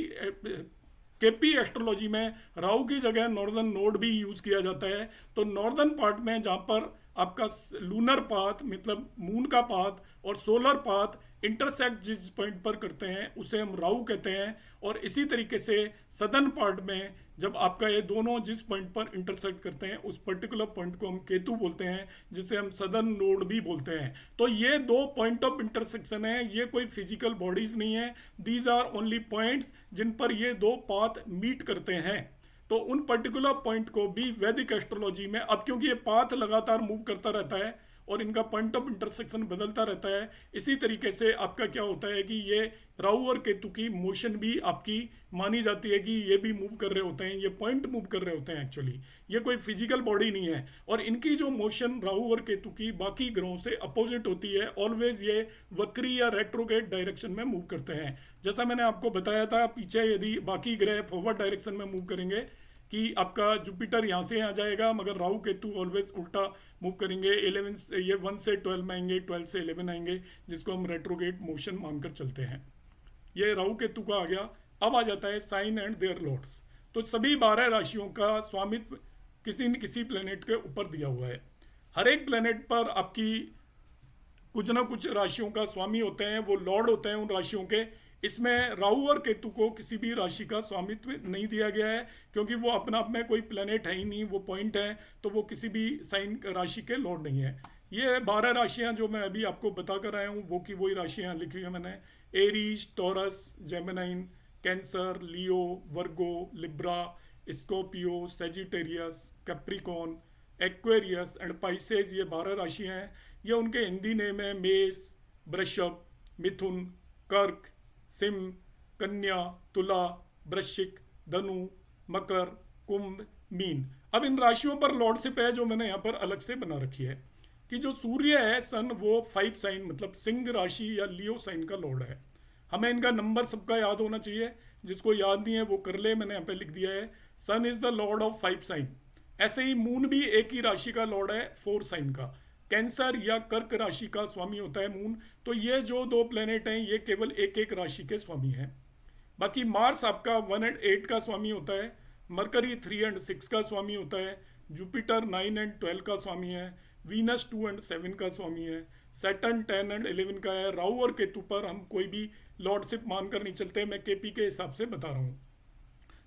केपी एस्ट्रोलॉजी में राहु की जगह नॉर्दर्न नोड भी यूज़ किया जाता है। तो नॉर्दर्न पार्ट में जहाँ पर आपका लूनर पाथ मतलब मून का पाथ और सोलर पाथ इंटरसेक्ट जिस पॉइंट पर करते हैं उसे हम राहु कहते हैं। और इसी तरीके से सदर्न पार्ट में जब आपका ये दोनों जिस पॉइंट पर इंटरसेक्ट करते हैं उस पर्टिकुलर पॉइंट को हम केतु बोलते हैं, जिसे हम सदर्न नोड भी बोलते हैं। तो ये दो पॉइंट ऑफ इंटरसेक्शन है, ये कोई फिजिकल बॉडीज नहीं है, दीज आर ओनली पॉइंट्स जिन पर ये दो पाथ मीट करते हैं। तो उन पर्टिकुलर पॉइंट को भी वैदिक एस्ट्रोलॉजी में, अब क्योंकि ये पाथ लगातार मूव करता रहता है और इनका पॉइंट ऑफ इंटरसेक्शन बदलता रहता है, इसी तरीके से आपका क्या होता है कि ये राहु और केतु की मोशन भी आपकी मानी जाती है कि ये भी मूव कर रहे होते हैं, ये पॉइंट मूव कर रहे होते हैं। एक्चुअली ये कोई फिजिकल बॉडी नहीं है, और इनकी जो मोशन राहु और केतु की बाकी ग्रहों से अपोजिट होती है। ऑलवेज ये वक्री या रेट्रोग्रेड डायरेक्शन में मूव करते हैं। जैसा मैंने आपको बताया था पीछे, यदि बाकी ग्रह फॉरवर्ड डायरेक्शन में मूव करेंगे कि आपका जुपिटर यहाँ से यहाँ जाएगा, मगर राहु केतु ऑलवेज उल्टा मूव करेंगे। 11 ये 1 से 12 में आएंगे, 12 से 11 आएंगे, जिसको हम रेट्रोग्रेड मोशन मानकर चलते हैं। ये राहु केतु का आ गया। अब आ जाता है साइन एंड देयर लॉर्ड्स। तो सभी 12 राशियों का स्वामित्व किसी न किसी प्लेनेट के ऊपर दिया हुआ है। हर एक प्लेनेट पर आपकी कुछ ना कुछ राशियों का स्वामी होते हैं, वो लॉर्ड होते हैं उन राशियों के। इसमें राहु और केतु को किसी भी राशि का स्वामित्व नहीं दिया गया है, क्योंकि वो अपना आप में कोई प्लेनेट है ही नहीं, वो पॉइंट है, तो वो किसी भी साइन राशि के लॉर्ड नहीं है। ये 12 राशियां जो मैं अभी आपको बता कर आया हूँ वो की वही राशियां लिखी है मैंने। Aries, Taurus, Gemini, Cancer, Leo, Virgo, Libra, Scorpio, Sagittarius, Capricorn, Aquarius and Pisces, ये 12 राशियां हैं। ये उनके हिंदी नेम है मेष, वृषभ, मिथुन, कर्क, सिंह, कन्या, तुला, वृश्चिक, धनु, मकर, कुंभ, मीन। अब इन राशियों पर लॉर्डशिप है जो मैंने यहाँ पर अलग से बना रखी है कि जो सूर्य है सन, वो 5 साइन मतलब सिंह राशि या लियो साइन का लॉर्ड है। हमें इनका नंबर सबका याद होना चाहिए, जिसको याद नहीं है वो कर ले, मैंने यहाँ पे लिख दिया है। Sun is the lord of 5 sign. ऐसे ही मून भी एक ही राशि का लॉर्ड है 4 साइन का। कैंसर या कर्क राशि का स्वामी होता है मून। तो ये जो दो प्लेनेट हैं ये केवल एक एक राशि के स्वामी हैं। बाकी मार्स आपका 1 और 8 का स्वामी होता है, मरकरी 3 और 6 का स्वामी होता है, जुपिटर 9 और 12 का स्वामी है, वीनस 2 और 7 का स्वामी है, सैटर्न 10 और 11 का है। राहु और केतु पर हम कोई भी लॉर्डशिप मानकर नहीं चलते, मैं केपी के हिसाब से बता रहा हूँ।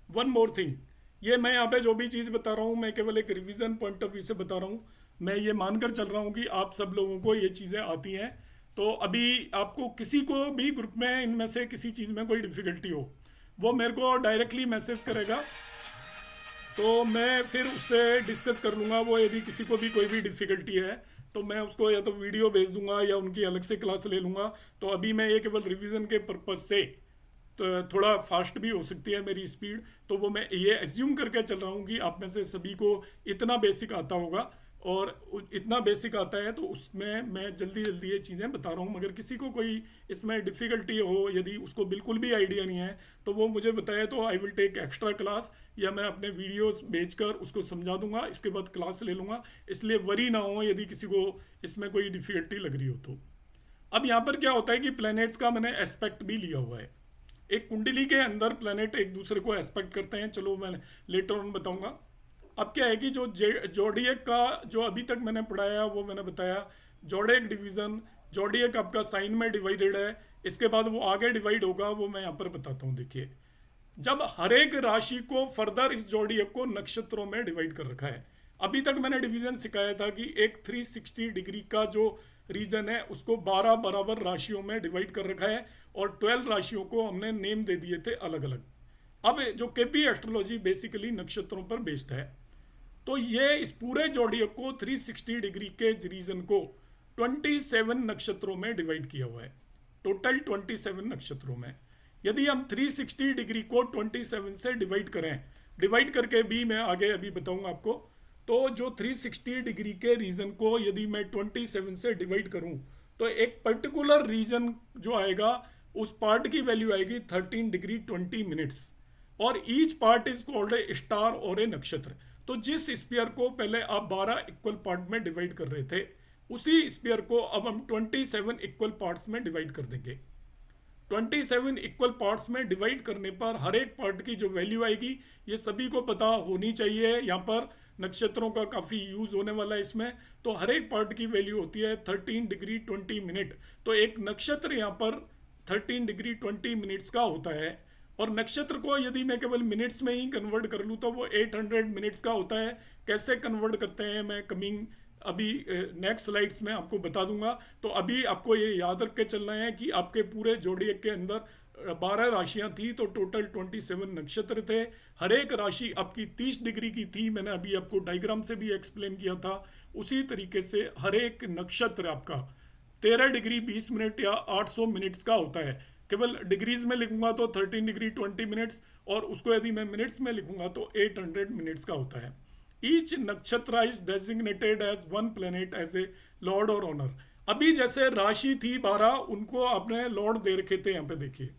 वन मोर थिंग, ये मैं यहाँ पे जो भी चीज़ बता रहा हूँ मैं केवल एक रिवीजन पॉइंट ऑफ व्यू से बता रहा हूँ। मैं ये मानकर चल रहा हूँ कि आप सब लोगों को ये चीज़ें आती हैं। तो अभी आपको किसी को भी ग्रुप में इनमें से किसी चीज़ में कोई डिफ़िकल्टी हो, वो मेरे को डायरेक्टली मैसेज करेगा, तो मैं फिर उससे डिस्कस कर लूँगा। वो यदि किसी को भी कोई भी डिफ़िकल्टी है तो मैं उसको या तो वीडियो भेज दूंगा या उनकी अलग से क्लास ले लूँगा। तो अभी मैं ये केवल रिवीजन के पर्पज़ से, तो थोड़ा फास्ट भी हो सकती है मेरी स्पीड, तो वो मैं ये एज्यूम करके चल रहा हूँ कि आप में से सभी को इतना बेसिक आता होगा। और इतना बेसिक आता है, तो उसमें मैं जल्दी जल्दी ये चीज़ें बता रहा हूँ। मगर किसी को कोई इसमें डिफ़िकल्टी हो, यदि उसको बिल्कुल भी आइडिया नहीं है, तो वो मुझे बताए, तो I will take extra class, या मैं अपने वीडियोस भेजकर उसको समझा दूंगा, इसके बाद क्लास ले लूँगा। इसलिए वरी ना हो यदि किसी को इसमें कोई डिफ़िकल्टी लग रही हो तो। अब यहाँ पर क्या होता है कि प्लैनेट्स का मैंने एस्पेक्ट भी लिया हुआ है। एक कुंडली के अंदर प्लैनेट एक दूसरे को एस्पेक्ट करते हैं, चलो मैं लेटर ऑन बताऊंगा। अब क्या है कि जो जोडिएक का जो अभी तक मैंने पढ़ाया वो मैंने बताया। जोडिएक डिवीजन, जोडिएक आपका साइन में डिवाइडेड है, इसके बाद वो आगे डिवाइड होगा, वो मैं यहाँ पर बताता हूँ। देखिए, जब हर एक राशि को फर्दर इस जोड़िए को नक्षत्रों में डिवाइड कर रखा है। अभी तक मैंने डिवीजन सिखाया था कि एक 360 डिग्री का जो रीजन है उसको 12 बराबर राशियों में डिवाइड कर रखा है, और 12 राशियों को हमने नेम दे दिए थे अलग अलग। अब जो केपी एस्ट्रोलॉजी बेसिकली नक्षत्रों पर बेस्ड है, तो ये इस पूरे जोड़िए को 360 डिग्री के रीजन को 27 नक्षत्रों में डिवाइड किया हुआ है। टोटल 27 नक्षत्रों में। यदि हम 360 डिग्री को 27 से डिवाइड करें, डिवाइड करके भी मैं आगे अभी बताऊंगा आपको, तो जो 360 डिग्री के रीजन को यदि मैं 27 से डिवाइड करूं, तो एक पर्टिकुलर रीजन जो आएगा उस पार्ट की वैल्यू आएगी 13 डिग्री 20 मिनट्स, और each part is called a star और ए नक्षत्र। तो जिस स्पीयर को पहले आप 12 इक्वल पार्ट में डिवाइड कर रहे थे, उसी स्पीयर को अब हम 27 इक्वल पार्ट्स में डिवाइड कर देंगे। 27 इक्वल पार्ट्स में डिवाइड करने पर हर एक पार्ट की जो वैल्यू आएगी, ये सभी को पता होनी चाहिए। यहाँ पर नक्षत्रों का काफ़ी यूज होने वाला है इसमें। तो हर एक पार्ट की वैल्यू होती है 13 डिग्री 20 मिनट। तो एक नक्षत्र यहाँ पर 13 डिग्री 20 मिनट्स का होता है। और नक्षत्र को यदि मैं केवल मिनट्स में ही कन्वर्ट कर लूँ तो वो 800 मिनट्स का होता है। कैसे कन्वर्ट करते हैं मैं कमिंग अभी नेक्स्ट स्लाइड्स में आपको बता दूंगा। तो अभी आपको ये याद रख के चलना है कि आपके पूरे जोड़िए के अंदर 12 राशियां थी, तो टोटल 27 नक्षत्र थे। हर एक राशि आपकी 30 डिग्री की थी, मैंने अभी आपको डायग्राम से भी एक्सप्लेन किया था। उसी तरीके से हर एक नक्षत्र आपका 13 डिग्री 20 मिनट या 800 मिनट्स का होता है। केवल डिग्रीज में लिखूंगा तो 13 डिग्री 20 मिनट्स, और उसको यदि मैं मिनट्स में लिखूंगा तो 800 मिनट्स का होता है। Each nakshatra is designated as one planet as a lord और ऑनर। अभी जैसे राशि थी 12, उनको आपने लॉर्ड दे रखे थे। यहाँ पे देखिए,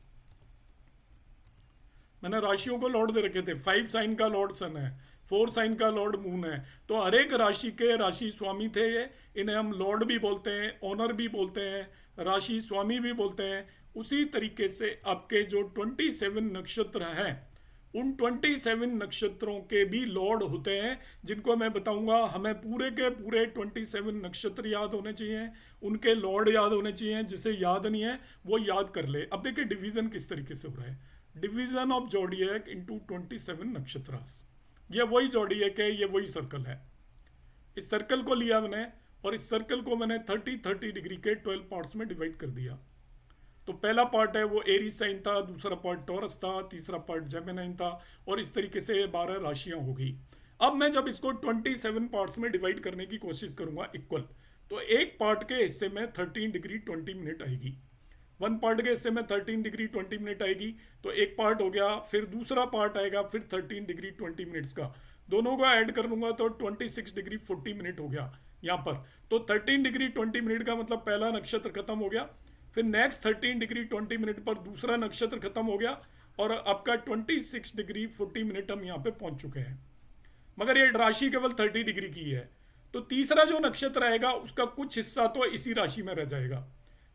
मैंने राशियों को लॉर्ड दे रखे थे। 5 साइन का लॉर्ड सन है, 4 साइन का लॉर्ड मून है। तो हर एक राशि के राशि स्वामी थे ये। इन्हें हम लॉर्ड भी बोलते हैं, ऑनर भी बोलते हैं, राशि स्वामी भी बोलते हैं। उसी तरीके से आपके जो 27 नक्षत्र हैं, उन 27 नक्षत्रों के भी लॉर्ड होते हैं, जिनको मैं बताऊंगा। हमें पूरे के पूरे 27 नक्षत्र याद होने चाहिए, उनके लॉर्ड याद होने चाहिए। जिसे याद नहीं है वो याद कर ले। अब देखिए डिवीजन किस तरीके से हो रहा है। डिवीजन ऑफ जोडिएक इनटू 27 नक्षत्रास। ये वही जोडिएक है, ये वही सर्कल है। इस सर्कल को लिया मैंने, और इस सर्कल को मैंने 30 डिग्री के 12 पार्ट्स में डिवाइड कर दिया। तो पहला पार्ट है वो एरीज साइन था, दूसरा पार्ट टॉरस था, तीसरा पार्ट जेमिनाइन था, और इस तरीके से 12 राशियां हो गई। अब मैं जब इसको 27 पार्ट्स में डिवाइड करने की कोशिश करूंगा इक्वल, तो एक पार्ट के हिस्से में 13 डिग्री 20 मिनट आएगी। वन पार्ट के हिस्से में 13 डिग्री 20 मिनट आएगी, तो एक पार्ट हो गया। फिर दूसरा पार्ट आएगा, फिर 13 डिग्री 20 मिनट्स का। दोनों को ऐड कर लूंगा तो 26 डिग्री 40 मिनट हो गया यहाँ पर। तो 13 डिग्री 20 मिनट का मतलब पहला नक्षत्र खत्म हो गया। फिर नेक्स्ट 13 डिग्री 20 मिनट पर दूसरा नक्षत्र खत्म हो गया, और आपका 26 डिग्री 40 मिनट हम यहाँ पे पहुंच चुके हैं। मगर ये राशि केवल 30 डिग्री की है। तो तीसरा जो नक्षत्र आएगा उसका कुछ हिस्सा तो इसी राशि में रह जाएगा,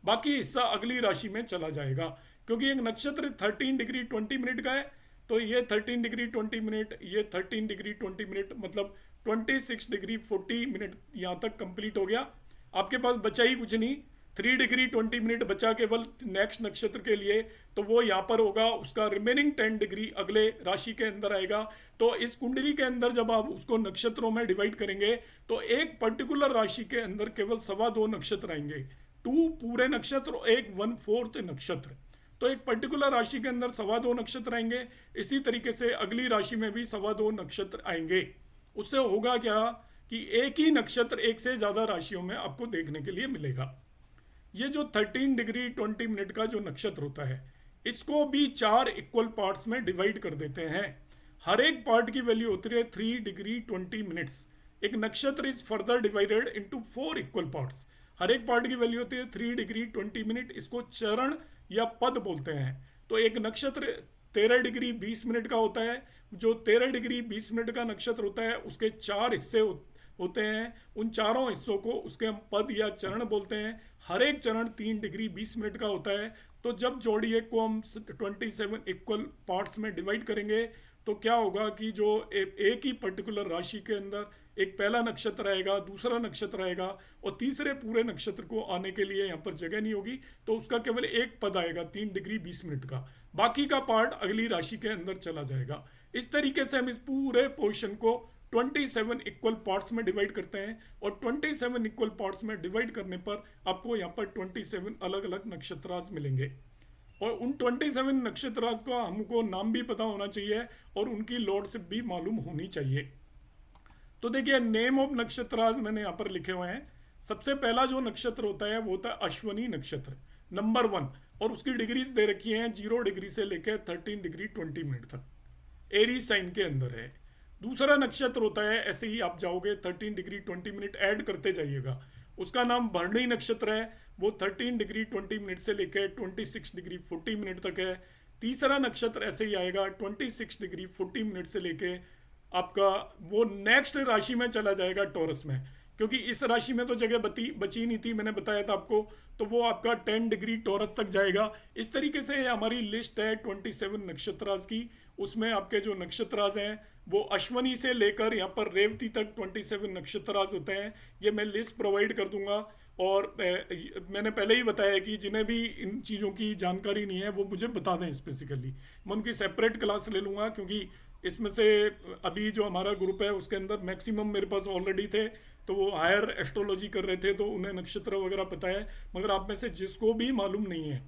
बाकी हिस्सा अगली राशि में चला जाएगा। क्योंकि एक नक्षत्र 13 डिग्री 20 मिनट का है, तो ये 13 डिग्री 20 मिनट, ये 13 डिग्री 20 मिनट, मतलब 26 डिग्री 40 मिनट यहाँ तक कंप्लीट हो गया। आपके पास बचा ही कुछ नहीं, 3 डिग्री 20 मिनट बचा केवल नेक्स्ट नक्षत्र के लिए। तो वो यहाँ पर होगा, उसका रिमेनिंग 10 डिग्री अगले राशि के अंदर आएगा। तो इस कुंडली के अंदर जब आप उसको नक्षत्रों में डिवाइड करेंगे, तो एक पर्टिकुलर राशि के अंदर केवल 2.25 नक्षत्र आएंगे। 2 पूरे नक्षत्र, एक 1/4 नक्षत्र। तो एक पर्टिकुलर राशि के अंदर 2.25 नक्षत्र आएंगे। इसी तरीके से अगली राशि में भी 2.25 नक्षत्र आएंगे। उससे होगा क्या कि एक ही नक्षत्र एक से ज्यादा राशियों में आपको देखने के लिए मिलेगा। ये जो 13 डिग्री 20 मिनट का जो नक्षत्र होता है, इसको भी 4 इक्वल पार्ट्स में डिवाइड कर देते हैं। हर एक पार्ट की वैल्यू होती है 3 डिग्री 20 मिनट्स। एक नक्षत्र is further divided into 4 equal parts. हर एक पार्ट की वैल्यू होती है 3 डिग्री 20 मिनट। इसको चरण या पद बोलते हैं। तो एक नक्षत्र 13 डिग्री 20 मिनट का होता है। जो 13 डिग्री 20 मिनट का नक्षत्र होता है उसके 4 हिस्से होते हैं। उन चारों हिस्सों को उसके हम पद या चरण बोलते हैं। हर एक चरण 3 डिग्री 20 मिनट का होता है। तो जब जोड़ी एक को हम 27 इक्वल पार्ट्स में डिवाइड करेंगे तो क्या होगा कि जो एक ही पर्टिकुलर राशि के अंदर एक पहला नक्षत्र आएगा, दूसरा नक्षत्र आएगा और तीसरे पूरे नक्षत्र को आने के लिए यहाँ पर जगह नहीं होगी। तो उसका केवल एक पद आएगा 3 डिग्री 20 मिनट का, बाकी का पार्ट अगली राशि के अंदर चला जाएगा। इस तरीके से हम इस पूरे पोर्शन को 27 इक्वल पार्ट्स में डिवाइड करते हैं और 27 इक्वल पार्ट्स में डिवाइड करने पर आपको यहाँ पर 27 अलग अलग नक्षत्रास मिलेंगे। और उन 27 नक्षत्रास का हमको नाम भी पता होना चाहिए और उनकी लॉर्डशिप भी मालूम होनी चाहिए। तो देखिए, नेम ऑफ नक्षत्रास मैंने यहाँ पर लिखे हुए हैं। सबसे पहला जो नक्षत्र होता है वो होता है अश्वनी नक्षत्र, नंबर 1, और उसकी डिग्रीज दे रखी हैं 0 डिग्री से लेकर 13 डिग्री 20 मिनट तक, एरीज साइन के अंदर है। दूसरा नक्षत्र होता है, ऐसे ही आप जाओगे 13 डिग्री 20 मिनट ऐड करते जाइएगा, उसका नाम भरणी नक्षत्र है। वो 13 डिग्री 20 मिनट से लेकर 26 डिग्री 40 मिनट तक है। तीसरा नक्षत्र ऐसे ही आएगा 26 डिग्री 40 मिनट से लेके आपका वो नेक्स्ट राशि में चला जाएगा, टॉरस में, क्योंकि इस राशि में तो जगह बची नहीं थी, मैंने बताया था आपको। तो वो आपका 10 डिग्री टॉरस तक जाएगा। इस तरीके से हमारी लिस्ट है 27 नक्षत्रास की। उसमें आपके जो नक्षत्रास हैं वो अश्वनी से लेकर यहाँ पर रेवती तक 27 नक्षत्रास होते हैं। ये मैं लिस्ट प्रोवाइड कर दूंगा। और मैंने पहले ही बताया कि जिन्हें भी इन चीज़ों की जानकारी नहीं है वो मुझे बता दें स्पेसिकली, मैं उनकी सेपरेट क्लास ले लूँगा। क्योंकि इसमें से अभी जो हमारा ग्रुप है उसके अंदर मैक्सिमम मेरे पास ऑलरेडी थे, तो वो हायर एस्ट्रोलॉजी कर रहे थे, तो उन्हें नक्षत्र वगैरह पता है। मगर आप में से जिसको भी मालूम नहीं है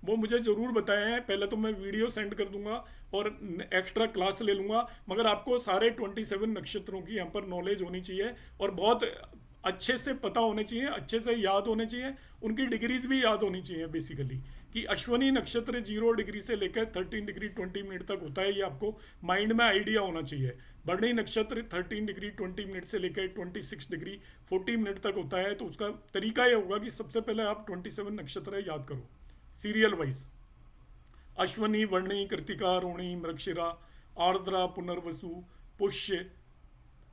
वो मुझे ज़रूर बताएं। पहले तो मैं वीडियो सेंड कर दूंगा और एक्स्ट्रा क्लास ले लूँगा। मगर आपको सारे 27 नक्षत्रों की यहाँ पर नॉलेज होनी चाहिए और बहुत अच्छे से पता होने चाहिए, अच्छे से याद होने चाहिए। उनकी डिग्रीज भी याद होनी चाहिए बेसिकली, कि अश्वनी नक्षत्र 0 डिग्री से लेकर 13 डिग्री 20 मिनट तक होता है, ये आपको माइंड में आइडिया होना चाहिए। भरणी नक्षत्र 13 डिग्री 20 मिनट से लेकर 26 डिग्री 40 मिनट तक होता है। तो उसका तरीका ये होगा कि सबसे पहले आप 27 नक्षत्र याद करो सीरियल वाइज। अश्वनी, वर्णी, कृतिका, रोहिणी, मृगशिरा, आर्द्रा, पुनर्वसु, पुष्य,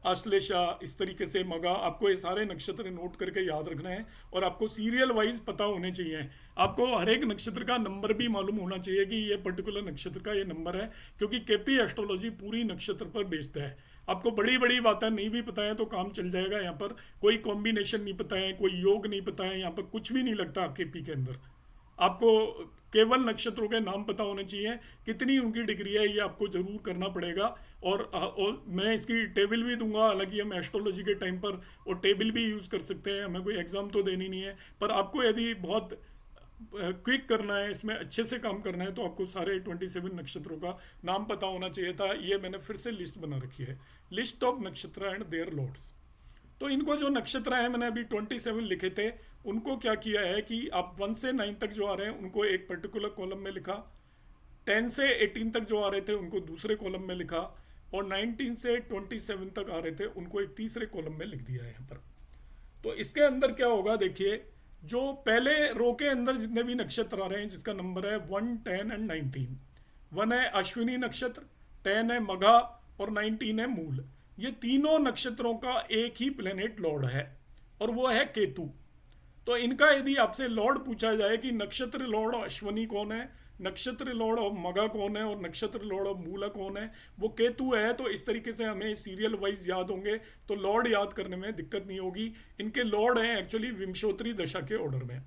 आश्लेषा, इस तरीके से मगा। आपको ये सारे नक्षत्र नोट करके याद रखना है और आपको सीरियल वाइज पता होने चाहिए। आपको हर एक नक्षत्र का नंबर भी मालूम होना चाहिए कि ये पर्टिकुलर नक्षत्र का ये नंबर है, क्योंकि केपी एस्ट्रोलॉजी पूरी नक्षत्र पर बेस्ड है। आपको बड़ी बड़ी बातें नहीं भी पता है तो काम चल जाएगा। यहाँ पर कोई कॉम्बिनेशन नहीं पता है, कोई योग नहीं पता है, यहाँ पर कुछ भी नहीं लगता केपी के अंदर। आपको केवल नक्षत्रों के नाम पता होने चाहिए, कितनी उनकी डिग्री है ये आपको जरूर करना पड़ेगा। और मैं इसकी टेबल भी दूंगा। हालांकि हम एस्ट्रोलॉजी के टाइम पर वो टेबल भी यूज़ कर सकते हैं, हमें कोई एग्ज़ाम तो देनी नहीं है। पर आपको यदि बहुत क्विक करना है, इसमें अच्छे से काम करना है, तो आपको सारे 27 नक्षत्रों का नाम पता होना चाहिए था। ये मैंने फिर से लिस्ट बना रखी है, लिस्ट ऑफ नक्षत्र एंड देयर लॉर्ड्स। तो इनको जो नक्षत्र हैं मैंने अभी 27 लिखे थे, उनको क्या किया है कि आप 1 से 9 तक जो आ रहे हैं उनको एक पर्टिकुलर कॉलम में लिखा, 10 से 18 तक जो आ रहे थे उनको दूसरे कॉलम में लिखा, और 19 से 27 तक आ रहे थे उनको एक तीसरे कॉलम में लिख दिया है यहाँ पर। तो इसके अंदर क्या होगा, देखिए, जो पहले रो के अंदर जितने भी नक्षत्र आ रहे हैं जिसका नंबर है 1, 10 एंड 19। 1 है अश्विनी नक्षत्र, 10 है मघा और 19 है मूल। ये तीनों नक्षत्रों का एक ही प्लेनेट लॉर्ड है और वो है केतु। तो इनका यदि आपसे लॉर्ड पूछा जाए कि नक्षत्र लॉर्ड अश्वनी कौन है, नक्षत्र लॉर्ड ऑफ मगा कौन है और नक्षत्र लॉर्ड ऑफ मूला कौन है, वो केतु है। तो इस तरीके से हमें सीरियल वाइज याद होंगे, तो लॉर्ड याद करने में दिक्कत नहीं होगी। इनके लॉर्ड हैं एक्चुअली विंशोत्तरी दशा के ऑर्डर में,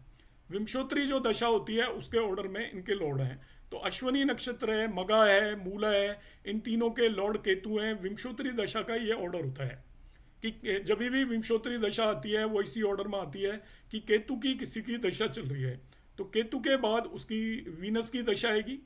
विंशोत्तरी जो दशा होती है उसके ऑर्डर में इनके लॉर्ड हैं। तो अश्वनी नक्षत्र है, मगा है, मूला है, इन तीनों के लॉर्ड केतु हैं। विंशोत्तरी दशा का ये ऑर्डर होता है कि जब भी विंशोत्तरी दशा आती है वो इसी ऑर्डर में आती है कि केतु की किसी की दशा चल रही है, तो केतु के बाद उसकी वीनस की दशा आएगी,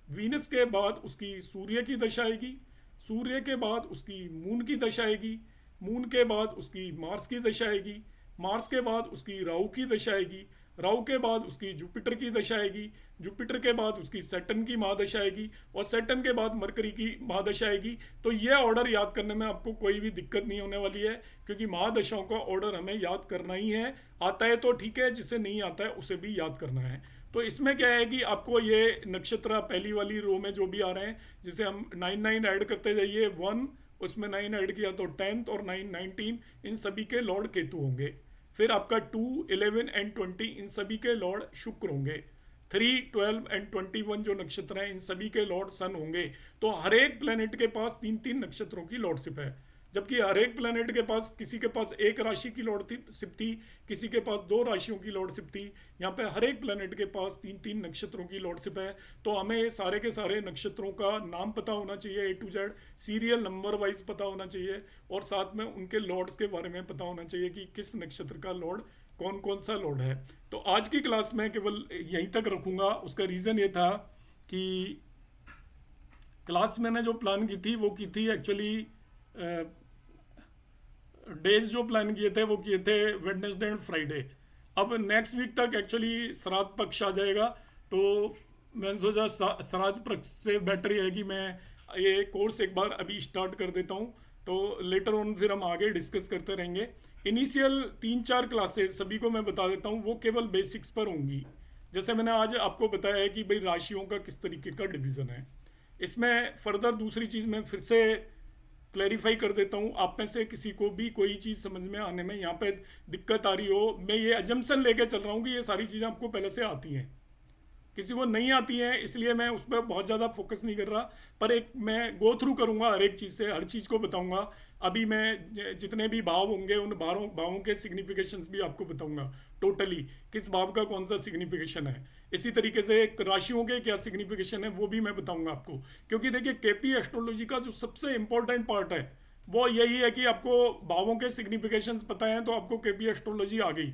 वीनस के बाद उसकी सूर्य की दशा आएगी, सूर्य के बाद उसकी मून की दशा आएगी, मून के बाद उसकी मार्स की दशा आएगी, मार्स के बाद उसकी राहु की दशा आएगी, राहु के बाद उसकी जुपिटर की दशा आएगी, जुपिटर के बाद उसकी सैटर्न की महादशा आएगी, और सैटर्न के बाद मरकरी की महादशा आएगी। तो ये ऑर्डर याद करने में आपको कोई भी दिक्कत नहीं होने वाली है, क्योंकि महादशाओं का ऑर्डर हमें याद करना ही है। आता है तो ठीक है, जिसे नहीं आता है उसे भी याद करना है। तो इसमें क्या है कि आपको ये नक्षत्र पहली वाली रो में जो भी आ रहे हैं, जिसे हम 9 9 ऐड करते जाइए, 1 उसमें 9 ऐड किया तो 10th, और 9 19, इन सभी के लॉर्ड केतु होंगे। फिर आपका 2 11 एंड 20 इन सभी के लॉर्ड शुक्र होंगे। 3 12 एंड 21 जो नक्षत्र हैं इन सभी के लॉर्ड सन होंगे। तो हर एक प्लेनेट के पास 3 3 नक्षत्रों की लॉर्डशिप है, जबकि हर एक प्लेनेट के पास, किसी के पास एक राशि की लॉर्डशिप थी, किसी के पास दो राशियों की लॉर्डशिप थी। यहाँ पे हर एक प्लेनेट के पास 3 3 नक्षत्रों की लॉर्डशिप है। तो हमें ये सारे के सारे नक्षत्रों का नाम पता होना चाहिए, A to Z, serial number wise पता होना चाहिए, और साथ में उनके लॉर्ड्स के बारे में पता होना चाहिए कि किस नक्षत्र का लॉर्ड कौन कौन सा लॉर्ड है। तो आज की क्लास में केवल यहीं तक रखूंगा। उसका रीज़न ये था कि क्लास मैंने जो प्लान की थी वो की थी एक्चुअली, डेज जो प्लान किए थे वो किए थे वेडनेसडे एंड फ्राइडे। अब नेक्स्ट वीक तक एक्चुअली श्राद्ध पक्ष आ जाएगा, तो मैंने सोचा श्राद्ध पक्ष से बेटर ये है कि मैं ये कोर्स एक बार अभी स्टार्ट कर देता हूँ, तो लेटर ऑन फिर हम आगे डिस्कस करते रहेंगे। इनिशियल 3 4 क्लासेस सभी को मैं बता देता हूँ, वो केवल बेसिक्स पर होंगी। जैसे मैंने आज आपको बताया है कि भाई राशियों का किस तरीके का डिवीज़न है। इसमें फर्दर दूसरी चीज़ मैं फिर से क्लैरिफाई कर देता हूँ, आप में से किसी को भी कोई चीज़ समझ में आने में यहाँ पे दिक्कत आ रही हो, मैं ये एजम्पशन लेके चल रहा हूँ कि ये सारी चीज़ें आपको पहले से आती हैं। किसी को नहीं आती है इसलिए मैं उस पर बहुत ज़्यादा फोकस नहीं कर रहा, पर एक मैं गो थ्रू करूँगा हर एक चीज़ से, हर चीज़ को बताऊँगा। अभी मैं जितने भी भाव होंगे उन भावों के सिग्निफिकेशंस भी आपको बताऊँगा, टोटली किस भाव का कौन सा सिग्निफिकेशन है। इसी तरीके से राशियों के क्या सिग्निफिकेशन है वो भी मैं बताऊँगा आपको, क्योंकि देखिए केपी एस्ट्रोलॉजी का जो सबसे इंपॉर्टेंट पार्ट है वो यही है कि आपको भावों के सिग्निफिकेशंस पता है तो आपको केपी एस्ट्रोलॉजी आ गई।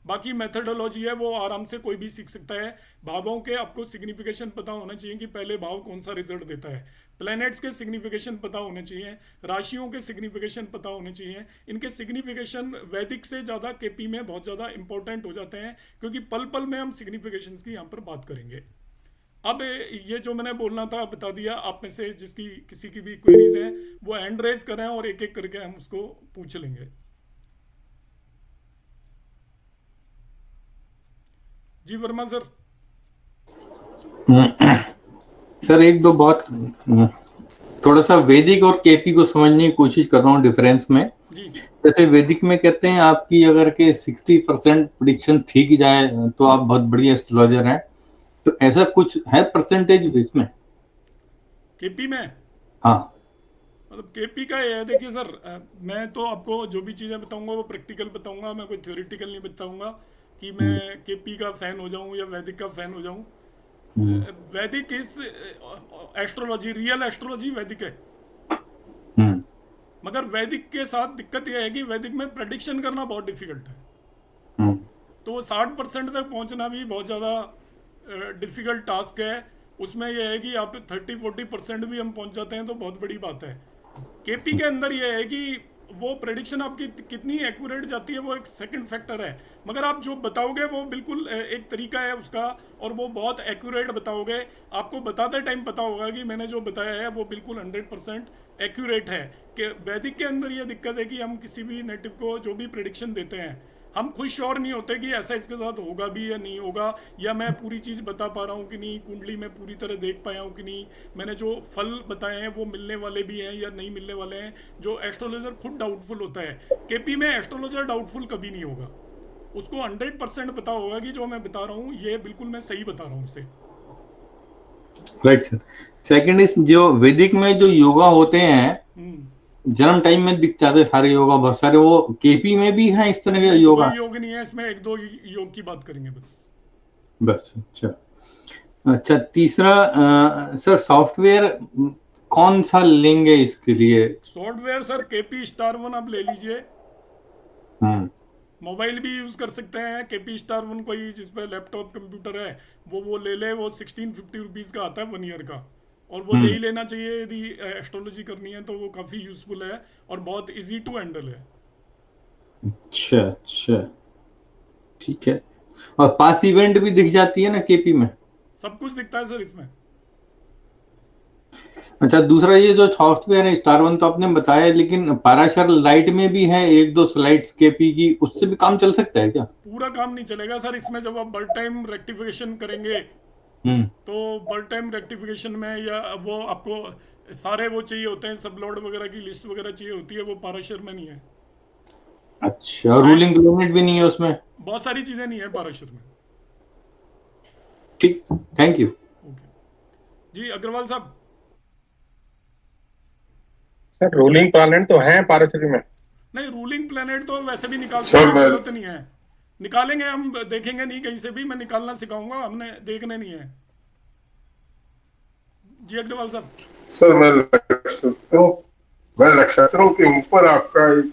बाकी मेथडोलॉजी है वो आराम से कोई भी सीख सकता है। भावों के आपको सिग्निफिकेशन पता होना चाहिए कि पहले भाव कौन सा रिजल्ट देता है, प्लैनेट्स के सिग्निफिकेशन पता होने चाहिए, राशियों के सिग्निफिकेशन पता होने चाहिए। इनके सिग्निफिकेशन वैदिक से ज़्यादा केपी में बहुत ज़्यादा इंपॉर्टेंट हो जाते हैं, क्योंकि पल पल में हम सिग्निफिकेशन की यहाँ पर बात करेंगे। अब ये जो मैंने बोलना था बता दिया। आप में से जिसकी किसी की भी क्वेरीज हैं वो हैंड रेज करें और एक एक करके हम उसको पूछ लेंगे। जी वर्मा सर। सर एक दो बात, थोड़ा सा वैदिक और केपी को समझने की कोशिश कर रहा हूँ डिफरेंस में। जी जी जैसे वैदिक में कहते हैं आपकी अगर के 60% प्रिडिक्शन ठीक जाए तो आप बहुत बढ़िया एस्ट्रोलॉजर हैं, तो ऐसा कुछ है परसेंटेज इसमें? केपी में हाँ। मतलब केपी का ये है, देखिए सर, मैं तो आपको जो भी चीज़ें बताऊंगा वो प्रैक्टिकल बताऊंगा, मैं कोई थ्योरेटिकल नहीं बताऊंगा कि मैं हम्म, केपी का फ़ैन हो जाऊं या वैदिक का फ़ैन हो जाऊं। हम्म, वैदिक इस एस्ट्रोलॉजी, रियल एस्ट्रोलॉजी वैदिक है। हम्म, मगर वैदिक के साथ दिक्कत यह है कि वैदिक में प्रडिक्शन करना बहुत डिफिकल्ट है। हम्म, तो वो 60% तक पहुंचना भी बहुत ज़्यादा डिफिकल्ट टास्क है। उसमें यह है कि आप 30 40% भी हम पहुंच जाते हैं तो बहुत बड़ी बात है। केपी के अंदर यह है कि वो प्रेडिक्शन आपकी कितनी एक्यूरेट जाती है वो एक सेकंड फैक्टर है, मगर आप जो बताओगे वो बिल्कुल एक तरीका है उसका, और वो बहुत एक्यूरेट बताओगे। आपको बताते टाइम पता होगा कि मैंने जो बताया है वो बिल्कुल 100% एक्यूरेट है। कि वैदिक के अंदर ये दिक्कत है कि हम किसी भी नेटिव को जो भी प्रेडिक्शन देते हैं हम खुद श्योर नहीं होते कि ऐसा इसके साथ होगा भी या नहीं होगा, या मैं पूरी चीज़ बता पा रहा हूँ कि नहीं, कुंडली में पूरी तरह देख पाया हूँ कि नहीं, मैंने जो फल बताए हैं वो मिलने वाले भी हैं या नहीं मिलने वाले हैं। जो एस्ट्रोलॉजर खुद डाउटफुल होता है, केपी में एस्ट्रोलॉजर डाउटफुल कभी नहीं होगा। उसको 100% पता होगा कि जो मैं बता रहा हूँ ये बिल्कुल मैं सही बता रहा हूँ उसे। Right sir. सेकंड इज जो वैदिक में जो योगा होते हैं हम्म। जन्म टाइम में दिख जाते हैं सारे योगा, बहुत सारे, वो केपी में भी हैं इस तरह के नहीं, कोई योगा? योग नहीं है इसमें, एक दो योग की बात करेंगे बस। बस। अच्छा। अच्छा, तीसरा सर सॉफ्टवेयर कौन सा लेंगे इसके लिए? Software sir KP star one आप ले लीजिए। हम्म, मोबाइल भी यूज़ कर सकते हैं केपी स्टार वन, कोई जिस पे लैपटॉप कंप्यूटर है वो ले ले। वो 1650 रुपीज़ का आता है 1 ईयर का, और वो ले हम्म। ही लेना चाहिए यदि एस्ट्रोलॉजी करनी है, तो वो काफ़ी यूज़फुल है और बहुत इजी टू हैंडल है। अच्छा अच्छा, ठीक है। और पास इवेंट भी दिख जाती है ना केपी में? सब कुछ दिखता है सर इसमें। अच्छा, दूसरा ये जो सॉफ्टवेयर है स्टार वन तो आपने बताया, लेकिन पाराशर लाइट में भी है एक दो स्लाइड्स केपी की, उससे भी काम चल सकता है क्या? पूरा काम नहीं चलेगा सर इसमें। जब आप बर्ड टाइम रेक्टिफिकेशन करेंगे हम्म। तो बर्ड टाइम रेक्टिफिकेशन में या वो आपको सारे वो चाहिए होते हैं, सब लोड वगैरह की लिस्ट वगैरह चाहिए होती है, वो पाराशर में नहीं है। अच्छा, रूलिंग लिमिट भी नहीं है उसमें? बहुत सारी चीज़ें नहीं है पाराशर में। ठीक, थैंक यू। ओके जी, अग्रवाल साहब। सर रूलिंग प्लानट तो है पाराशरी में। नहीं, रूलिंग प्लेनेट तो वैसे भी निकाल सकते सर हैं, मैं जरूरत नहीं है। निकालेंगे हम, देखेंगे नहीं कहीं से भी, मैं निकालना सिखाऊंगा, हमने देखने नहीं है। जी अग्रवाल साहब। सर मैं नक्षत्रों के ऊपर आपका एक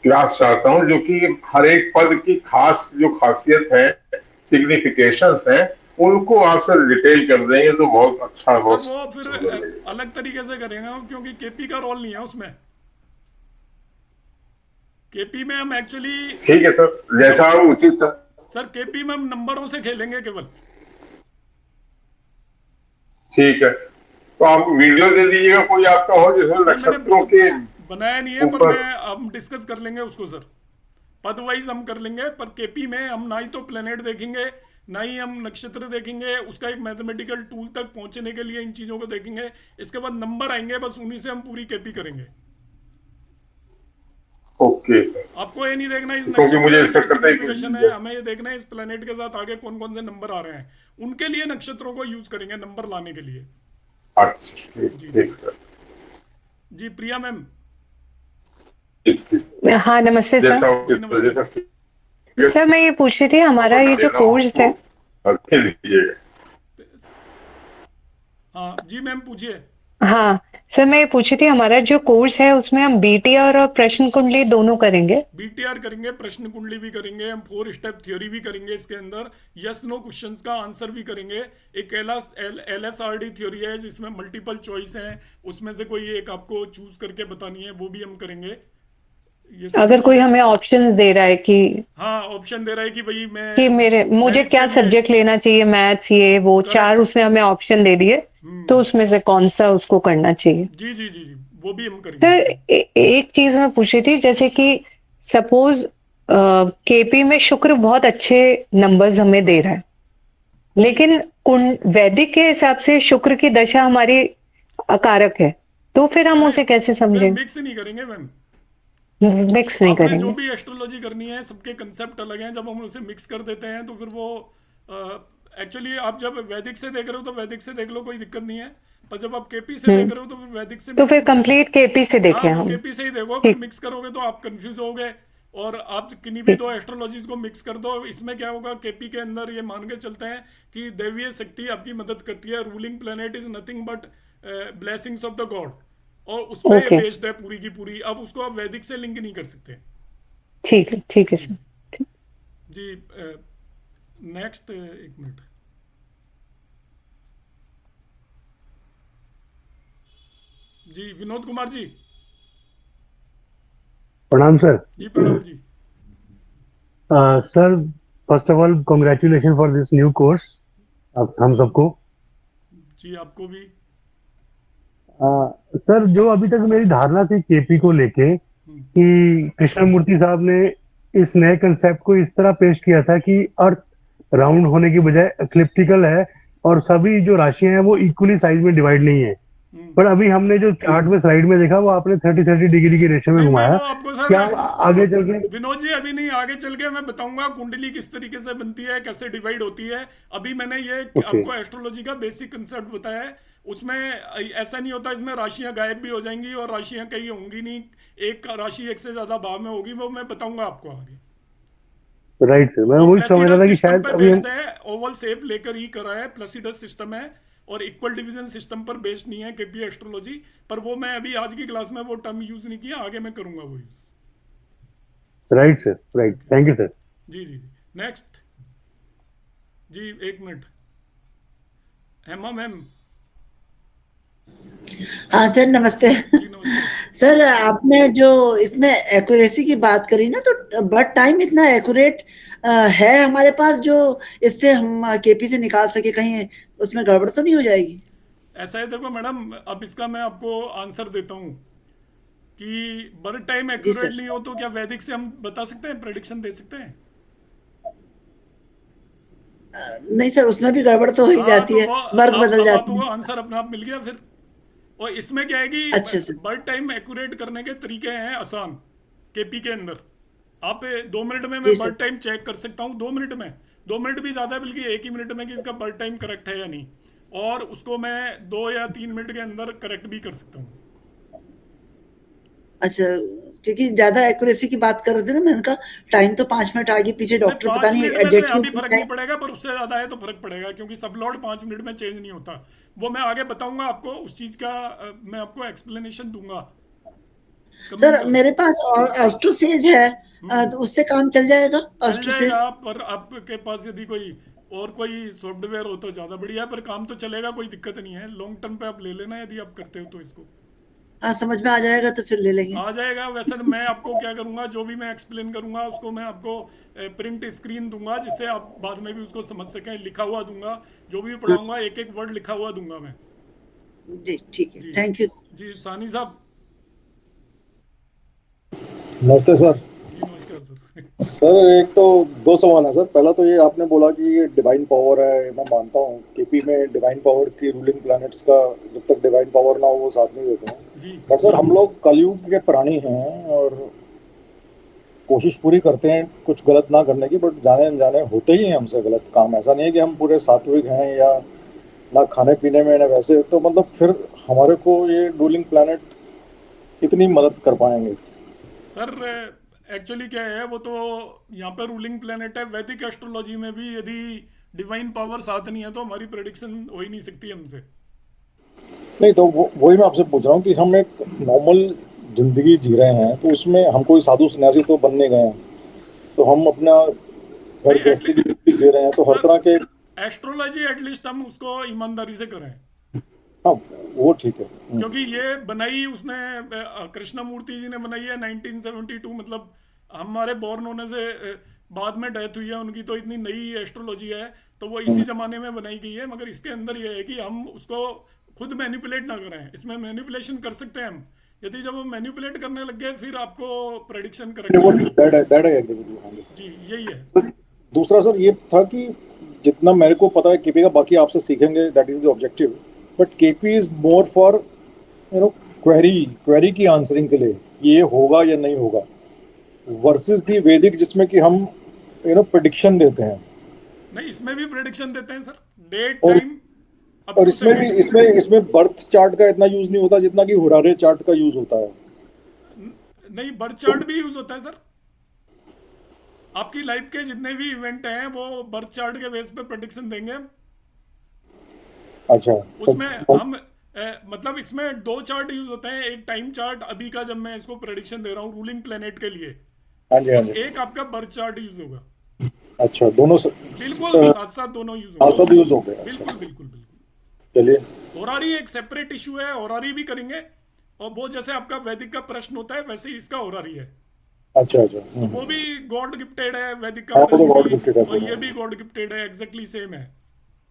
क्लास चाहता हूं, जो कि हर एक पद की खास जो खासियत है, सिग्निफिकेशंस हैं, उनको आप सर डिटेल कर देंगे तो बहुत अच्छा, सर बहुत वो फिर सुंदर लगेगा। अलग तरीके से करेंगे क्योंकि केपी का रोल नहीं है उसमें। केपी में हम एक्चुअली ठीक है सर, नम जैसा हो उचित सर। सर केपी में हम नंबरों से खेलेंगे केवल। ठीक है, तो आप वीडियो दे दीजिएगा कोई आपका हो जिसमें नहीं, मैंने नक्षत्रों के बनाया नहीं है, पर ऊपर। मैं हम डिस्कस कर लेंगे उसको सर। पद वाइज हम कर लेंगे, पर केपी में हम ना ही तो प्लेनेट देखेंगे, ना ही हम नक्षत्र देखेंगे, उसका एक मैथमेटिकल टूल तक पहुंचने के लिए इन चीज़ों को देखेंगे। इसके बाद नंबर आएंगे, बस उन्हीं से हम पूरी केपी करेंगे। ओके सर, आपको ये नहीं देखना इस क्योंकि नक्षत्र मुझे का इसका क्या कतई सिग्निफिकेशन है, हमें ये देखना है इस प्लेनेट के साथ आगे कौन कौन से नंबर आ रहे हैं। उनके लिए नक्षत्रों को यूज करेंगे नंबर लाने के लिए। अच्छा, ठीक जी जी ठीक सर। जी। प्रिया मैम। ठीक ठीक, हाँ, नमस्ते सर। जैसा जी उचित सर, नमस्ते। जैसा सर मैं ये पूछ रही थी, हमारा ये दे जो रहा हूँ कोर्स है। आपको, खेल लीजिएगा। हाँ जी मैम पूछिए। हाँ सर, मैं ये पूछ रही थी, हमारा जो कोर्स है उसमें हम बीटीआर और प्रश्न कुंडली दोनों करेंगे। बीटीआर करेंगे, प्रश्न कुंडली भी करेंगे, हम 4 स्टेप थ्योरी भी करेंगे इसके अंदर, यस नो क्वेश्चंस का आंसर भी करेंगे। एक LSRD थ्योरी है जिसमें मल्टीपल चॉइस है, उसमें से कोई एक आपको चूज करके बतानी है, वो भी हम करेंगे। ये सारी अगर कोई चीजें। हमें ऑप्शंस दे रहा है हाँ, ऑप्शन दे रहा है कि भाई कि मैं मुझे मैथ्स के क्या लिए। सब्जेक्ट लेना चाहिए, मैथ्स ये वो चार करेक्ट। उसने हमें ऑप्शन दे दिए, तो हम्म। उसमें से कौन सा उसको करना चाहिए। जी जी जी जी, वो भी हम करेंगे सर इसमें। एक चीज मैं पूछ रही थी, जैसे कि सपोज केपी में शुक्र बहुत अच्छे नंबर्स हमें दे रहा है, जी। लेकिन वैदिक के हिसाब से शुक्र की दशा हमारी अकारक है, तो फिर हम नहीं, उसे कैसे फिर समझें? मिक्स नहीं करेंगे मैम। मिक्स नहीं आपने जो करेंगे। भी एस्ट्रोलॉजी करनी है, सबके कंसेप्ट अलग हैं, जब हम उसे मिक्स कर देते हैं तो फिर वो एक्चुअली आप जब वैदिक से देख रहे हो तो वैदिक से देख लो, कोई दिक्कत नहीं है। पर जब आप केपी से देख हम्म। रहे हो तो फिर वैदिक से तो मिक्स। फिर कंप्लीट केपी से हाँ, देखें वो हम। केपी से ही देखो, फिर ठीक। मिक्स करोगे तो आप कंफ्यूज होगे। और आप किन्हीं भी ठीक। दो एस्ट्रोलॉजीज को मिक्स कर दो, इसमें क्या होगा, केपी के अंदर ये मान के चलते हैं कि दैवीय शक्ति आपकी मदद करती है, ruling planet is nothing but blessings of the God, और उस पर ओके। बेस्ड है पूरी की पूरी। अब उसको आप वैदिक से लिंक नहीं कर सकते। ठीक है जी सर। जी जी। नेक्स्ट, एक मिनट। जी विनोद कुमार जी। प्रणाम सर। जी प्रणाम जी। Sir, first of all congratulation for this new course, आप हम सबको। जी आपको भी। सर, जो अभी तक मेरी धारणा थी केपी को लेके हम्म। कि कृष्णमूर्ति साहब ने इस नए कंसेप्ट को इस तरह पेश किया था कि अर्थ राउंड होने की बजाय एक्लिप्टिकल है, और सभी जो राशियां हैं वो इक्वली साइज में डिवाइड नहीं है। हम्म। पर अभी हमने जो चार्ट में स्लाइड में देखा वो आपने 30-30 डिग्री के रेशियो में नहीं, मैं घुमाया। वो आपको सर, क्या आगे चल के? विनोद जी अभी नहीं, आगे चल के मैं बताऊंगा कुंडली किस तरीके से बनती है, कैसे डिवाइड होती है। अभी मैंने ये ओके। आपको एस्ट्रोलॉजी का बेसिक कंसेप्ट बताया है। उसमें ऐसा नहीं होता, इसमें राशियां गायब भी हो जाएंगी और राशियां कहीं होंगी नहीं, एक राशि एक से ज्यादा भाव में होगी, वो मैं बताऊंगा आपको आगे। राइट सर, मैं वो वही समझ रहा प्लेसिडस था कि सिस्टम शायद पे अभी हम। बेस्ड है, ओवल शेप लेकर ही करा है, प्लेसिडस सिस्टम है, और इक्वल डिवीजन सिस्टम पर बेस्ड नहीं है केपी एस्ट्रोलॉजी। पर वो मैं अभी आज की क्लास में वो टर्म यूज नहीं किया, आगे मैं करूंगा वो use. Right sir, right, thank you sir. जी जी जी। नेक्स्ट। जी एक मिनट। हेमा मैम। हाँ सर, नमस्ते। जी नमस्ते। सर आपने जो इसमें एक्यूरेसी की बात करी ना, तो बट टाइम इतना एक्यूरेट है हमारे पास जो इससे हम केपी से निकाल सके, कहीं उसमें गड़बड़ तो नहीं हो जाएगी? ऐसा है, देखो मैडम, अब इसका मैं आपको आंसर देता हूँ कि बर्थ टाइम जी एक्यूरेट सर। नहीं हो तो क्या वैदिक से हम बता सकते हैं, प्रेडिक्शन दे सकते हैं? नहीं सर, उसमें भी गड़बड़ तो हो ही हाँ, जाती तो है, वो वर्ग अब बदल अब जाते आपको हैं। आंसर अपने आप मिल गया फिर। और इसमें क्या है कि अच्छा सर। बर्थ टाइम एक्यूरेट करने के तरीके हैं आसान, केपी के अंदर। आप 2 मिनट में जी मैं सर। बर्थ टाइम चेक कर सकता हूँ, 2 मिनट में। 2 मिनट भी ज़्यादा है, बल्कि 1 ही मिनट में, कि इसका बर्थ टाइम करेक्ट है या नहीं। और उसको मैं 2 या 3 मिनट के अंदर करेक्ट भी कर सकता हूँ। अच्छा, क्योंकि ज्यादा एक्यूरेसी की बात कर रहे थे ना, मैंने कहा टाइम तो 5 मिनट आगे पीछे नहीं, डॉक्टर पता पाँच नहीं मिनट में तो एडजस्ट यहाँ ही भी फर्क करता नहीं है। पड़ेगा, पर उससे ज़्यादा है तो फर्क पड़ेगा, क्योंकि सब लॉर्ड 5 मिनट में चेंज नहीं होता। वो मैं आगे बताऊंगा आपको उस चीज़ का, मैं आपको एक्सप्लेनेशन दूंगा कमिंग सर क्लास। मेरे पास ऑस्ट्रोसेज है, तो उससे काम चल जाएगा चल जाएगा, ऑस्ट्रोसेज? पर आपके पास यदि कोई और कोई सॉफ्टवेयर हो तो ज़्यादा बढ़िया है, पर काम तो चलेगा, कोई दिक्कत नहीं है। लॉन्ग टर्म पे आप ले लेना यदि आप करते हो तो इसको। हाँ, समझ में आ जाएगा तो फिर ले लेंगे। आ जाएगा। वैसे तो मैं आपको क्या करूंगा, जो भी मैं एक्सप्लेन करूंगा उसको मैं आपको प्रिंट स्क्रीन दूंगा, जिससे आप बाद में भी उसको समझ सकें। लिखा हुआ दूंगा, जो भी पढ़ाऊंगा एक एक वर्ड लिखा हुआ दूंगा मैं। जी ठीक है, जी। Thank you sir. जी सानी साहब। नमस्ते सर। जी नमस्कार सर। सर एक तो दो सवाल है सर। पहला तो ये आपने बोला कि ये डिवाइन पावर है, मैं मानता हूँ केपी में डिवाइन पावर की रूलिंग प्लैनेट्स का जब तक डिवाइन पावर ना हो वो साथ नहीं देते हैं। जी बट सर हम लोग कलयुग के प्राणी हैं और कोशिश पूरी करते हैं कुछ गलत ना करने की, बट जाने अनजाने होते ही हैं हमसे गलत काम। ऐसा नहीं है कि हम पूरे सात्विक हैं या ना खाने पीने में ना वैसे, तो मतलब फिर हमारे को ये रूलिंग प्लैनेट कितनी मदद कर पाएंगे? सर, एक्चुअली क्या है, वो तो यहाँ पे रूलिंग प्लेनेट है। वैदिक एस्ट्रोलॉजी में भी यदि डिवाइन पावर साथ नहीं है तो हमारी प्रेडिक्शन हो ही नहीं सकती हमसे। नहीं तो वही मैं आपसे पूछ रहा हूँ कि हम एक नॉर्मल जिंदगी जी रहे हैं तो उसमें हम कोई साधु सन्यासी तो बनने गए हैं, तो हम अपना घर नहीं, गृहस्थी की जिंदगी जी रहे हैं तो हर सर तरह के। एस्ट्रोलॉजी एटलीस्ट हम उसको ईमानदारी से करें, हाँ, वो ठीक है। क्योंकि ये बनाई उसने, कृष्णमूर्ति जी ने बनाई है 1972। मतलब हमारे बॉर्न होने से बाद में डेथ हुई है उनकी, तो इतनी नई एस्ट्रोलॉजी है, तो वो इसी जमाने में बनाई गई है। मगर इसके अंदर ये है कि हम उसको खुद मैनिपुलेट ना करें। इसमें मैनिपुलेशन कर सकते हैं हम, यदि जब हम मैनिपुलेट करने लग गए फिर आपको प्रेडिक्शन करेक्ट वो नहीं होगी। That I agree with you. हाँ जी। जी यही है। तो दूसरा सर ये था कि जितना मेरे को पता है केपी का, बाकी आपसे सीखेंगे, that is the objective. But KP is more for query query की आंसरिंग के लिए कि ये होगा या नहीं होगा, वर्सेस दी वैदिक जिसमें कि हम प्रेडिक्शन देते हैं। नहीं, इसमें भी प्रेडिक्शन देते हैं सर, डेट और टाइम अप और टू इसमें भी सेकंड्स। इसमें बर्थ चार्ट का इतना यूज नहीं होता जितना कि हुरारे चार्ट का यूज होता है। नहीं, बर्थ तो चार्ट भी यूज होता है सर। आपकी लाइफ के जितने भी इवेंट हैं वो बर्थ चार्ट के बेस पे प्रेडिक्शन देंगे हम। अच्छा उसमें हम मतलब इसमें दो चार्ट यूज होते हैं। एक टाइम चार्ट, अभी का जब मैं इसको प्रेडिक्शन दे रहा हूँ रूलिंग प्लेनेट के लिए, हाँ जी हाँ और जी। एक आपका बर्थ चार्ट यूज होगा। अच्छा, दोनों बिल्कुल साथ साथ दोनों यूज साथ होंगे। साथ यूज हो गए। अच्छा बिल्कुल बिल्कुल बिल्कुल। चलिए। होरारी एक सेपरेट इशू है, होरारी भी करेंगे। और वो जैसे आपका वैदिक का प्रश्न होता है वैसे ही इसका होरारी है। अच्छा अच्छा। तो वो भी गॉड गिफ्टेड है, वैदिक का हाँ, वो तो प्रश्न गॉड भी। गिफ्टेड है और पूरा। ये भी गॉड गिफ्टेड है, एग्जैक्टली सेम है।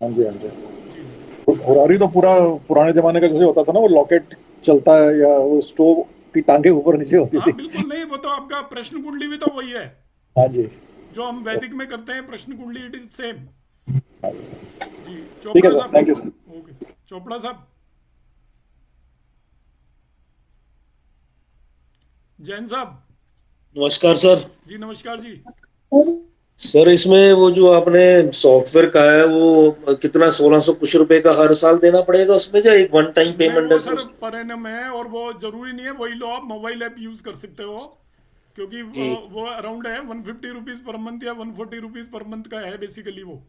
हाँ जी हाँ जी। जी जी। हुरारी तो पूरा पुराने जमाने का जैसे होता था ना, वो लॉकेट चलता है या वो स्टोव की टांगे ऊपर नीचे होती हाँ थी। बिल्कुल, नहीं वो तो आपका प्रश्न कुंडली भी तो वही है हाँ जी। जो हम वैदिक में करते हैं। प्रश्न कुंडली इट इज सेम। हाँ जी। जी ठीक है चोपड़ा सर, साहब। Thank you sir. Okay sir, Chopra साहब। जैन साहब। नमस्कार सर। जी नमस्कार जी। सर इसमें वो जो आपने सॉफ्टवेयर का है वो कितना 1600 कुछ रुपए का हर साल देना पड़ेगा उसमें, या एक वन टाइम नहीं, पेमेंट है वो सर सर पर एनम है, और वो जरूरी नहीं है वही लो, आप मोबाइल ऐप यूज कर सकते हो। क्योंकि जी। वो अराउंड है 150 रुपीज पर मंथ या 140 रुपीज पर मंथ का है बेसिकली वो।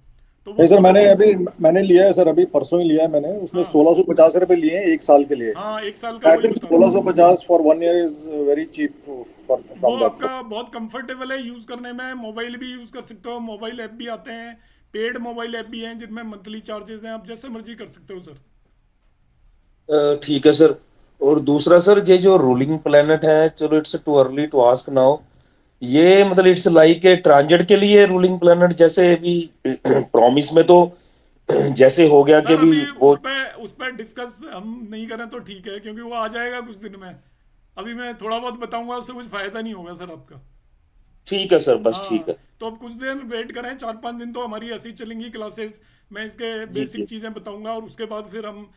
तो वो नहीं सर, मैंने 1600। अभी मैंने लिया है सर, अभी परसों ही लिया है मैंने। उसमें हाँ 1650 रुपये लिए हैं एक साल के लिए। हाँ, एक साल का आई वही थिंक बता रहा हूँ। 1650 for 1 year is very cheap for वो फ्रॉम दैट। आपका बहुत कंफर्टेबल है यूज करने में। मोबाइल भी यूज कर सकते हो, मोबाइल ऐप भी आते हैं, पेड मोबाइल ऐप भी हैं जिनमें मंथली चार्जेस हैं, आप जैसे मर्जी कर सकते हो सर। ठीक है सर। और दूसरा सर, ये जो रूलिंग प्लेनेट है, चलो it's too early to ask now, ये मतलब इट्स लाइक ए ट्रांजिट के लिए रूलिंग प्लेनेट, जैसे अभी प्रॉमिस में तो जैसे हो गया कि सर भी अभी वो, उस पे डिस्कस हम नहीं करें तो ठीक है, क्योंकि वो आ जाएगा कुछ दिन में। अभी मैं थोड़ा बहुत बताऊंगा, उससे कुछ फायदा नहीं होगा सर आपका। ठीक है सर, बस ठीक हाँ, है। तो अब कुछ दिन वेट करें, 4-5 दिन तो हमारी ऐसी चलेंगी क्लासेस। मैं इसके जी बेसिक जी चीज़ें बताऊंगा और उसके बाद फिर हम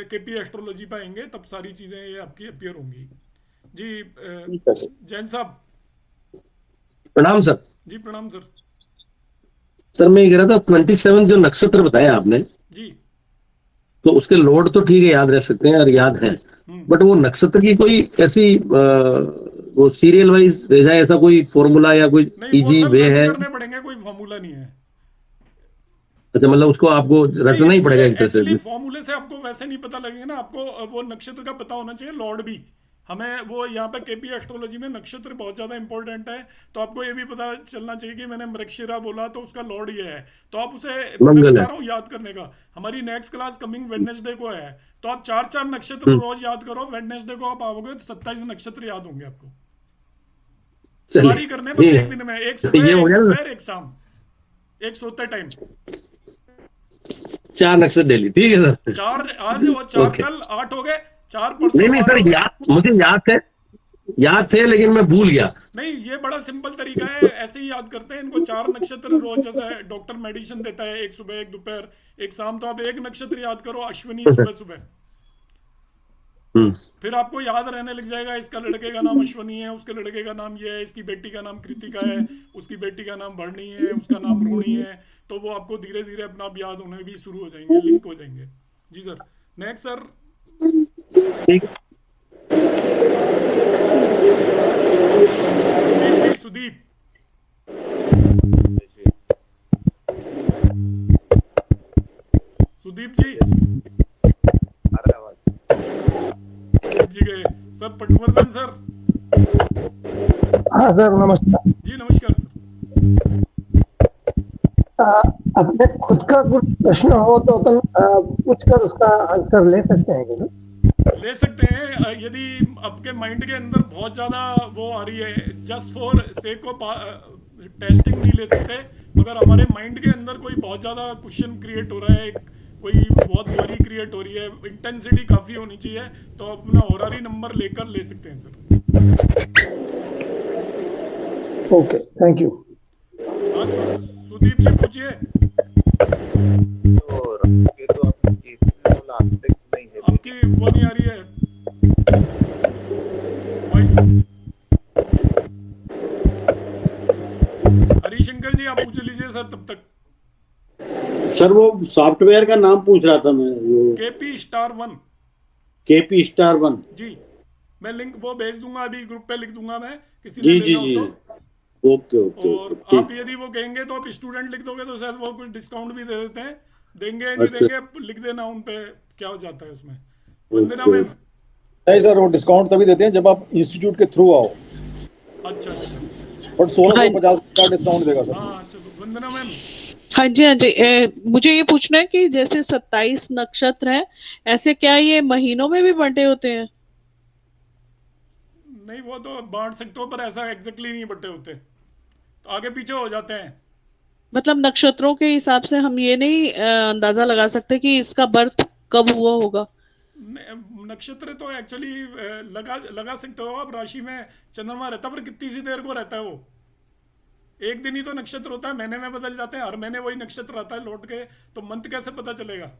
केपी एस्ट्रोलॉजी पे आएंगे, तब सारी चीज़ें ये आपकी अपियर होंगी। जी ठीक है सर। जैन साहब। प्रणाम सर। जी प्रणाम सर। सर मैं ये कह रहा था 27 जो नक्षत्र बताया आपने, जी। तो उसके लॉर्ड तो ठीक है, याद रह सकते हैं और याद है, बट वो नक्षत्र की कोई ऐसी वो सीरियल वाइज रह जाए, ऐसा कोई फॉर्मूला या कोई नहीं, वो इजी सर वे लर्न है? करने पड़ेंगे, कोई फॉर्मूला नहीं है। अच्छा, मतलब उसको आपको नहीं, रटना ही ये पड़ेगा एक तरह से। एक्चुअली फॉर्मूले से आपको वैसे नहीं पता लगेगा ना, आपको वो नक्षत्र का पता होना चाहिए, लॉर्ड भी। हमें वो यहाँ पे केपी एस्ट्रोलॉजी में नक्षत्र बहुत ज़्यादा इंपॉर्टेंट है, तो आपको ये भी पता चलना चाहिए कि मैंने मृगशिरा बोला तो उसका लॉर्ड ये है, तो आप उसे, मैं मंगल बता है। रहा हूँ याद करने का। हमारी नेक्स्ट क्लास कमिंग वेडनेसडे को है, तो आप 4-4 नक्षत्र रोज याद करो। वेडनेसडे को आप आओगे तो 27 नक्षत्र याद होंगे आपको। सवारी करने बस एक दिन में, एक ये सुबह हो एक गया ना, दोपहर एक शाम, एक सोते टाइम। 4 नक्षत्र डेली, ठीक है सर। 4 आज और 4 ओके। कल, 8 हो गए, 4 नहीं परसों नहीं 12 सर, हो गए। मुझे याद थे लेकिन मैं भूल गया। नहीं, ये बड़ा सिंपल तरीका है, ऐसे ही याद करते हैं इनको। 4 नक्षत्र रोज, जैसे डॉक्टर मेडिसिन देता है, एक सुबह एक दोपहर एक शाम, तो आप एक नक्षत्र याद करो, अश्विनी, सुबह सुबह। फिर आपको याद रहने लग जाएगा, इसका लड़के का नाम अश्वनी है, उसके लड़के का नाम ये है, इसकी बेटी का नाम कृतिका है, उसकी बेटी का नाम भरणी है, उसका नाम रोहिणी है। तो वो आपको धीरे धीरे अपना आप याद होने भी शुरू हो जाएंगे, लिंक हो जाएंगे। जी सर। Next sir. ठीक। सुदीप जी, सुदीप। सुदीप जी। जी गए सर। पटवर्धन सर। हाँ सर, नमस्कार। जी नमस्कार सर। अपने खुद का कुछ प्रश्न हो तो अपन पूछ कर उसका आंसर ले सकते हैं क्या सर? ले सकते हैं, यदि आपके माइंड के अंदर बहुत ज्यादा वो आ रही है, just for sake of testing नहीं ले सकते, मगर हमारे माइंड के अंदर कोई बहुत ज्यादा क्वेश्चन क्रिएट हो रहा है, कोई बहुत वरी क्रिएट हो रही है, इंटेंसिटी काफी होनी चाहिए, तो अपना होरारी नंबर लेकर ले सकते हैं सर। Okay, thank you. हाँ सुदीप जी पूछिए। आपकी वो नहीं आ रही है वॉइस। हरिशंकर जी आप पूछ लीजिए सर तब तक। सर वो सॉफ्टवेयर का नाम पूछ रहा था मैं, वो केपी स्टार 1। KP star 1। जी, मैं लिंक वो भेज दूंगा, अभी ग्रुप पे लिख दूंगा मैं, किसी जी ने जी लेना हो जी। तो। Okay okay. और आप यदि वो कहेंगे तो आप स्टूडेंट लिख दोगे तो शायद वो कुछ डिस्काउंट भी दे देते हैं, देंगे नहीं अच्छा। देंगे लिख देना उन पे, क्या हो जाता है उसमें। वंदना मैम। नहीं सर, वो डिस्काउंट तभी देते हैं जब आप इंस्टीट्यूट के थ्रू आओ। अच्छा अच्छा। बट 1650 का डिस्काउंट देगा सर। हाँ चलो, वंदना मैम। हाँ जी, हाँ जी। मुझे ये पूछना है कि जैसे 27 नक्षत्र हैं, ऐसे क्या ये महीनों में भी बंटे होते हैं? नहीं, वो तो बांट सकते हो, पर ऐसा एग्जैक्टली नहीं बटे होते, तो आगे पीछे हो जाते हैं। मतलब नक्षत्रों के हिसाब से हम ये नहीं अंदाजा लगा सकते कि इसका बर्थ कब हुआ होगा? नक्षत्र तो एक्चुअली लगा सकते हो आप, राशि में चंद्रमा रहता है, पर कितनी सी देर को रहता है वो, एक दिन ही तो नक्षत्र होता है, महीने में बदल जाते हैं, हर महीने वही नक्षत्र आता है लौट के, तो मंथ कैसे पता चलेगा?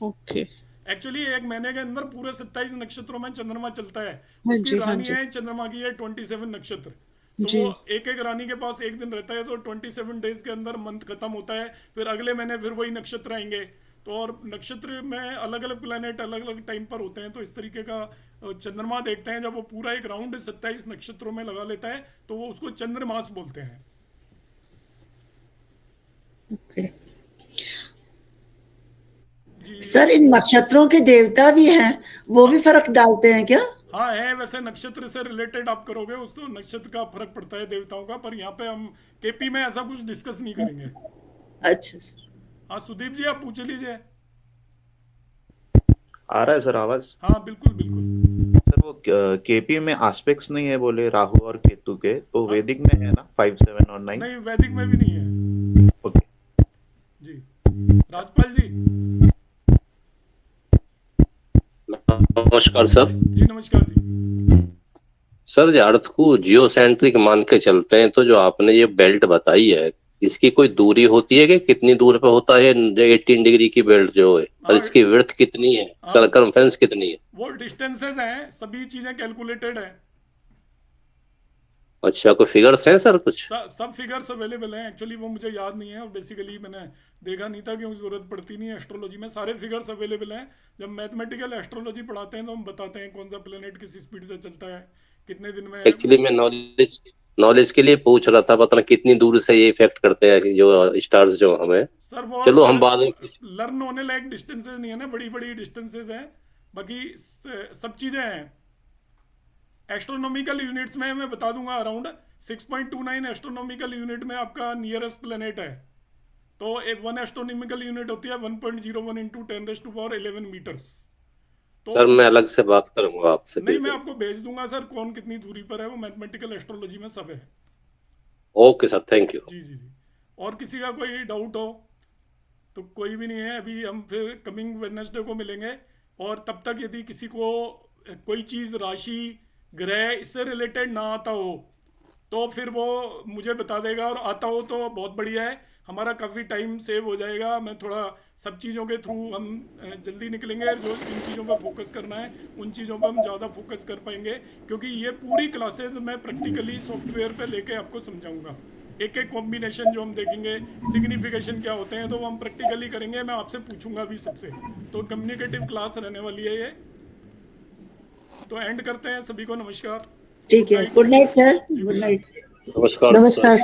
ओके। एक्चुअली एक महीने के अंदर पूरे 27 नक्षत्रों में चंद्रमा चलता है। हाँ उसकी जी, हाँ रानी जी। है चंद्रमा की है 27 नक्षत्र, तो जी। वो एक एक रानी के पास एक दिन रहता है, तो 27 डेज के अंदर मंथ खत्म होता है, फिर अगले महीने फिर वही नक्षत्र आएंगे। तो और नक्षत्र में अलग अलग प्लैनेट अलग अलग टाइम पर होते हैं, तो इस तरीके का चंद्रमा देखते हैं, जब वो पूरा एक राउंड 27 नक्षत्रों में लगा लेता है तो वो उसको चंद्रमास बोलते हैं। ओके। सर इन नक्षत्रों के देवता भी हैं, वो भी फर्क डालते हैं क्या? हाँ है, वैसे नक्षत्र से रिलेटेड आप करोगे उस तो नक्षत्र का फर्क पड़ता है देवताओं का, पर यहाँ पे हम केपी में ऐसा कुछ डिस्कस नहीं करेंगे। अच्छा सर। हाँ सुदीप जी आप पूछ लीजिए। आ रहा है सर आवाज? हाँ बिल्कुल बिल्कुल। सर वो केपी में आस्पेक्ट्स नहीं है बोले राहु और केतु के, तो वैदिक में है ना 5, 7 और 9? नहीं, वैदिक में भी नहीं है। ओके जी राजपाल जी। नमस्कार सर। जी नमस्कार जी। सर जो अर्थ को जियो सेंट्रिक मान के चलते हैं, तो जो आपने ये बेल्ट बताई है, इसकी कोई दूरी होती है कि कितनी दूर पे होता है 18 डिग्री की बेल्ट जो है, और इसकी विड्थ कितनी है, सर्कमफेरेंस कितनी है? वो डिस्टेंसेस हैं, सभी चीजें कैलकुलेटेड है। अच्छा, कोई फिगर्स हैं सर कुछ? सब फिगर्स अवेलेबल हैं। एक्चुअली वो मुझे याद नहीं है और बेसिकली मैंने देखा नहीं था क्योंकि जरूरत पड़ती नहीं है एस्ट्रोलॉजी में। सारे फिगर्स अवेलेबल हैं। जब मैथमेटिकल एस्ट्रोलॉजी पढ़ाते हैं तो हम बताते हैं कौन सा प्लेनेट किस स्पीड से चलता है, कितने दिन में। एक्चुअली मैं नॉलेज के लिए पूछ रहा था, पता कितनी दूर से ये इफेक्ट करते हैं जो स्टार्स जो हमें। सर वो चलो हम बाद में लर्न होने लायक डिस्टेंसेस नहीं है ना, बड़ी बड़ी डिस्टेंसेस हैं। बाकी सब चीजें हैं। एस्ट्रोनॉमिकल यूनिट्स में मैं बता दूंगा अराउंड 6.29 एस्ट्रोनॉमिकल यूनिट में आपका नियरेस्ट प्लेनेट है। तो 1 एस्ट्रोनॉमिकल यूनिट होती है 1.01 × 10⁻11 मीटर्स। तो सर मैं अलग से बात करूंगा आपसे। नहीं, मैं आपको भेज दूंगा सर कौन कितनी दूरी पर है, वो मैथमेटिकल एस्ट्रोलॉजी में सब है। Okay sir, thank you. जी जी जी। और किसी का कोई डाउट हो तो कोई भी नहीं है। अभी हम फिर कमिंग वेडनेसडे को मिलेंगे, और तब तक यदि किसी को कोई चीज़, राशि, ग्रह इससे रिलेटेड ना आता हो तो फिर वो मुझे बता देगा, और आता हो तो बहुत बढ़िया है, हमारा काफ़ी टाइम सेव हो जाएगा। मैं थोड़ा सब चीज़ों के थ्रू हम जल्दी निकलेंगे। जो जिन चीज़ों पर फोकस करना है उन चीज़ों पर हम ज़्यादा फोकस कर पाएंगे, क्योंकि ये पूरी क्लासेज मैं प्रैक्टिकली सॉफ्टवेयर पे लेके आपको समझाऊंगा। एक एक कॉम्बिनेशन जो हम देखेंगे, सिग्निफिकेशन क्या होते हैं, तो वो हम प्रैक्टिकली करेंगे। मैं आपसे पूछूंगा भी सबसे। तो कम्युनिकेटिव क्लास रहने वाली है ये। तो एंड करते हैं। सभी को नमस्कार। ठीक है, good night sir. Good night. नमस्कार सर। नमस्कार।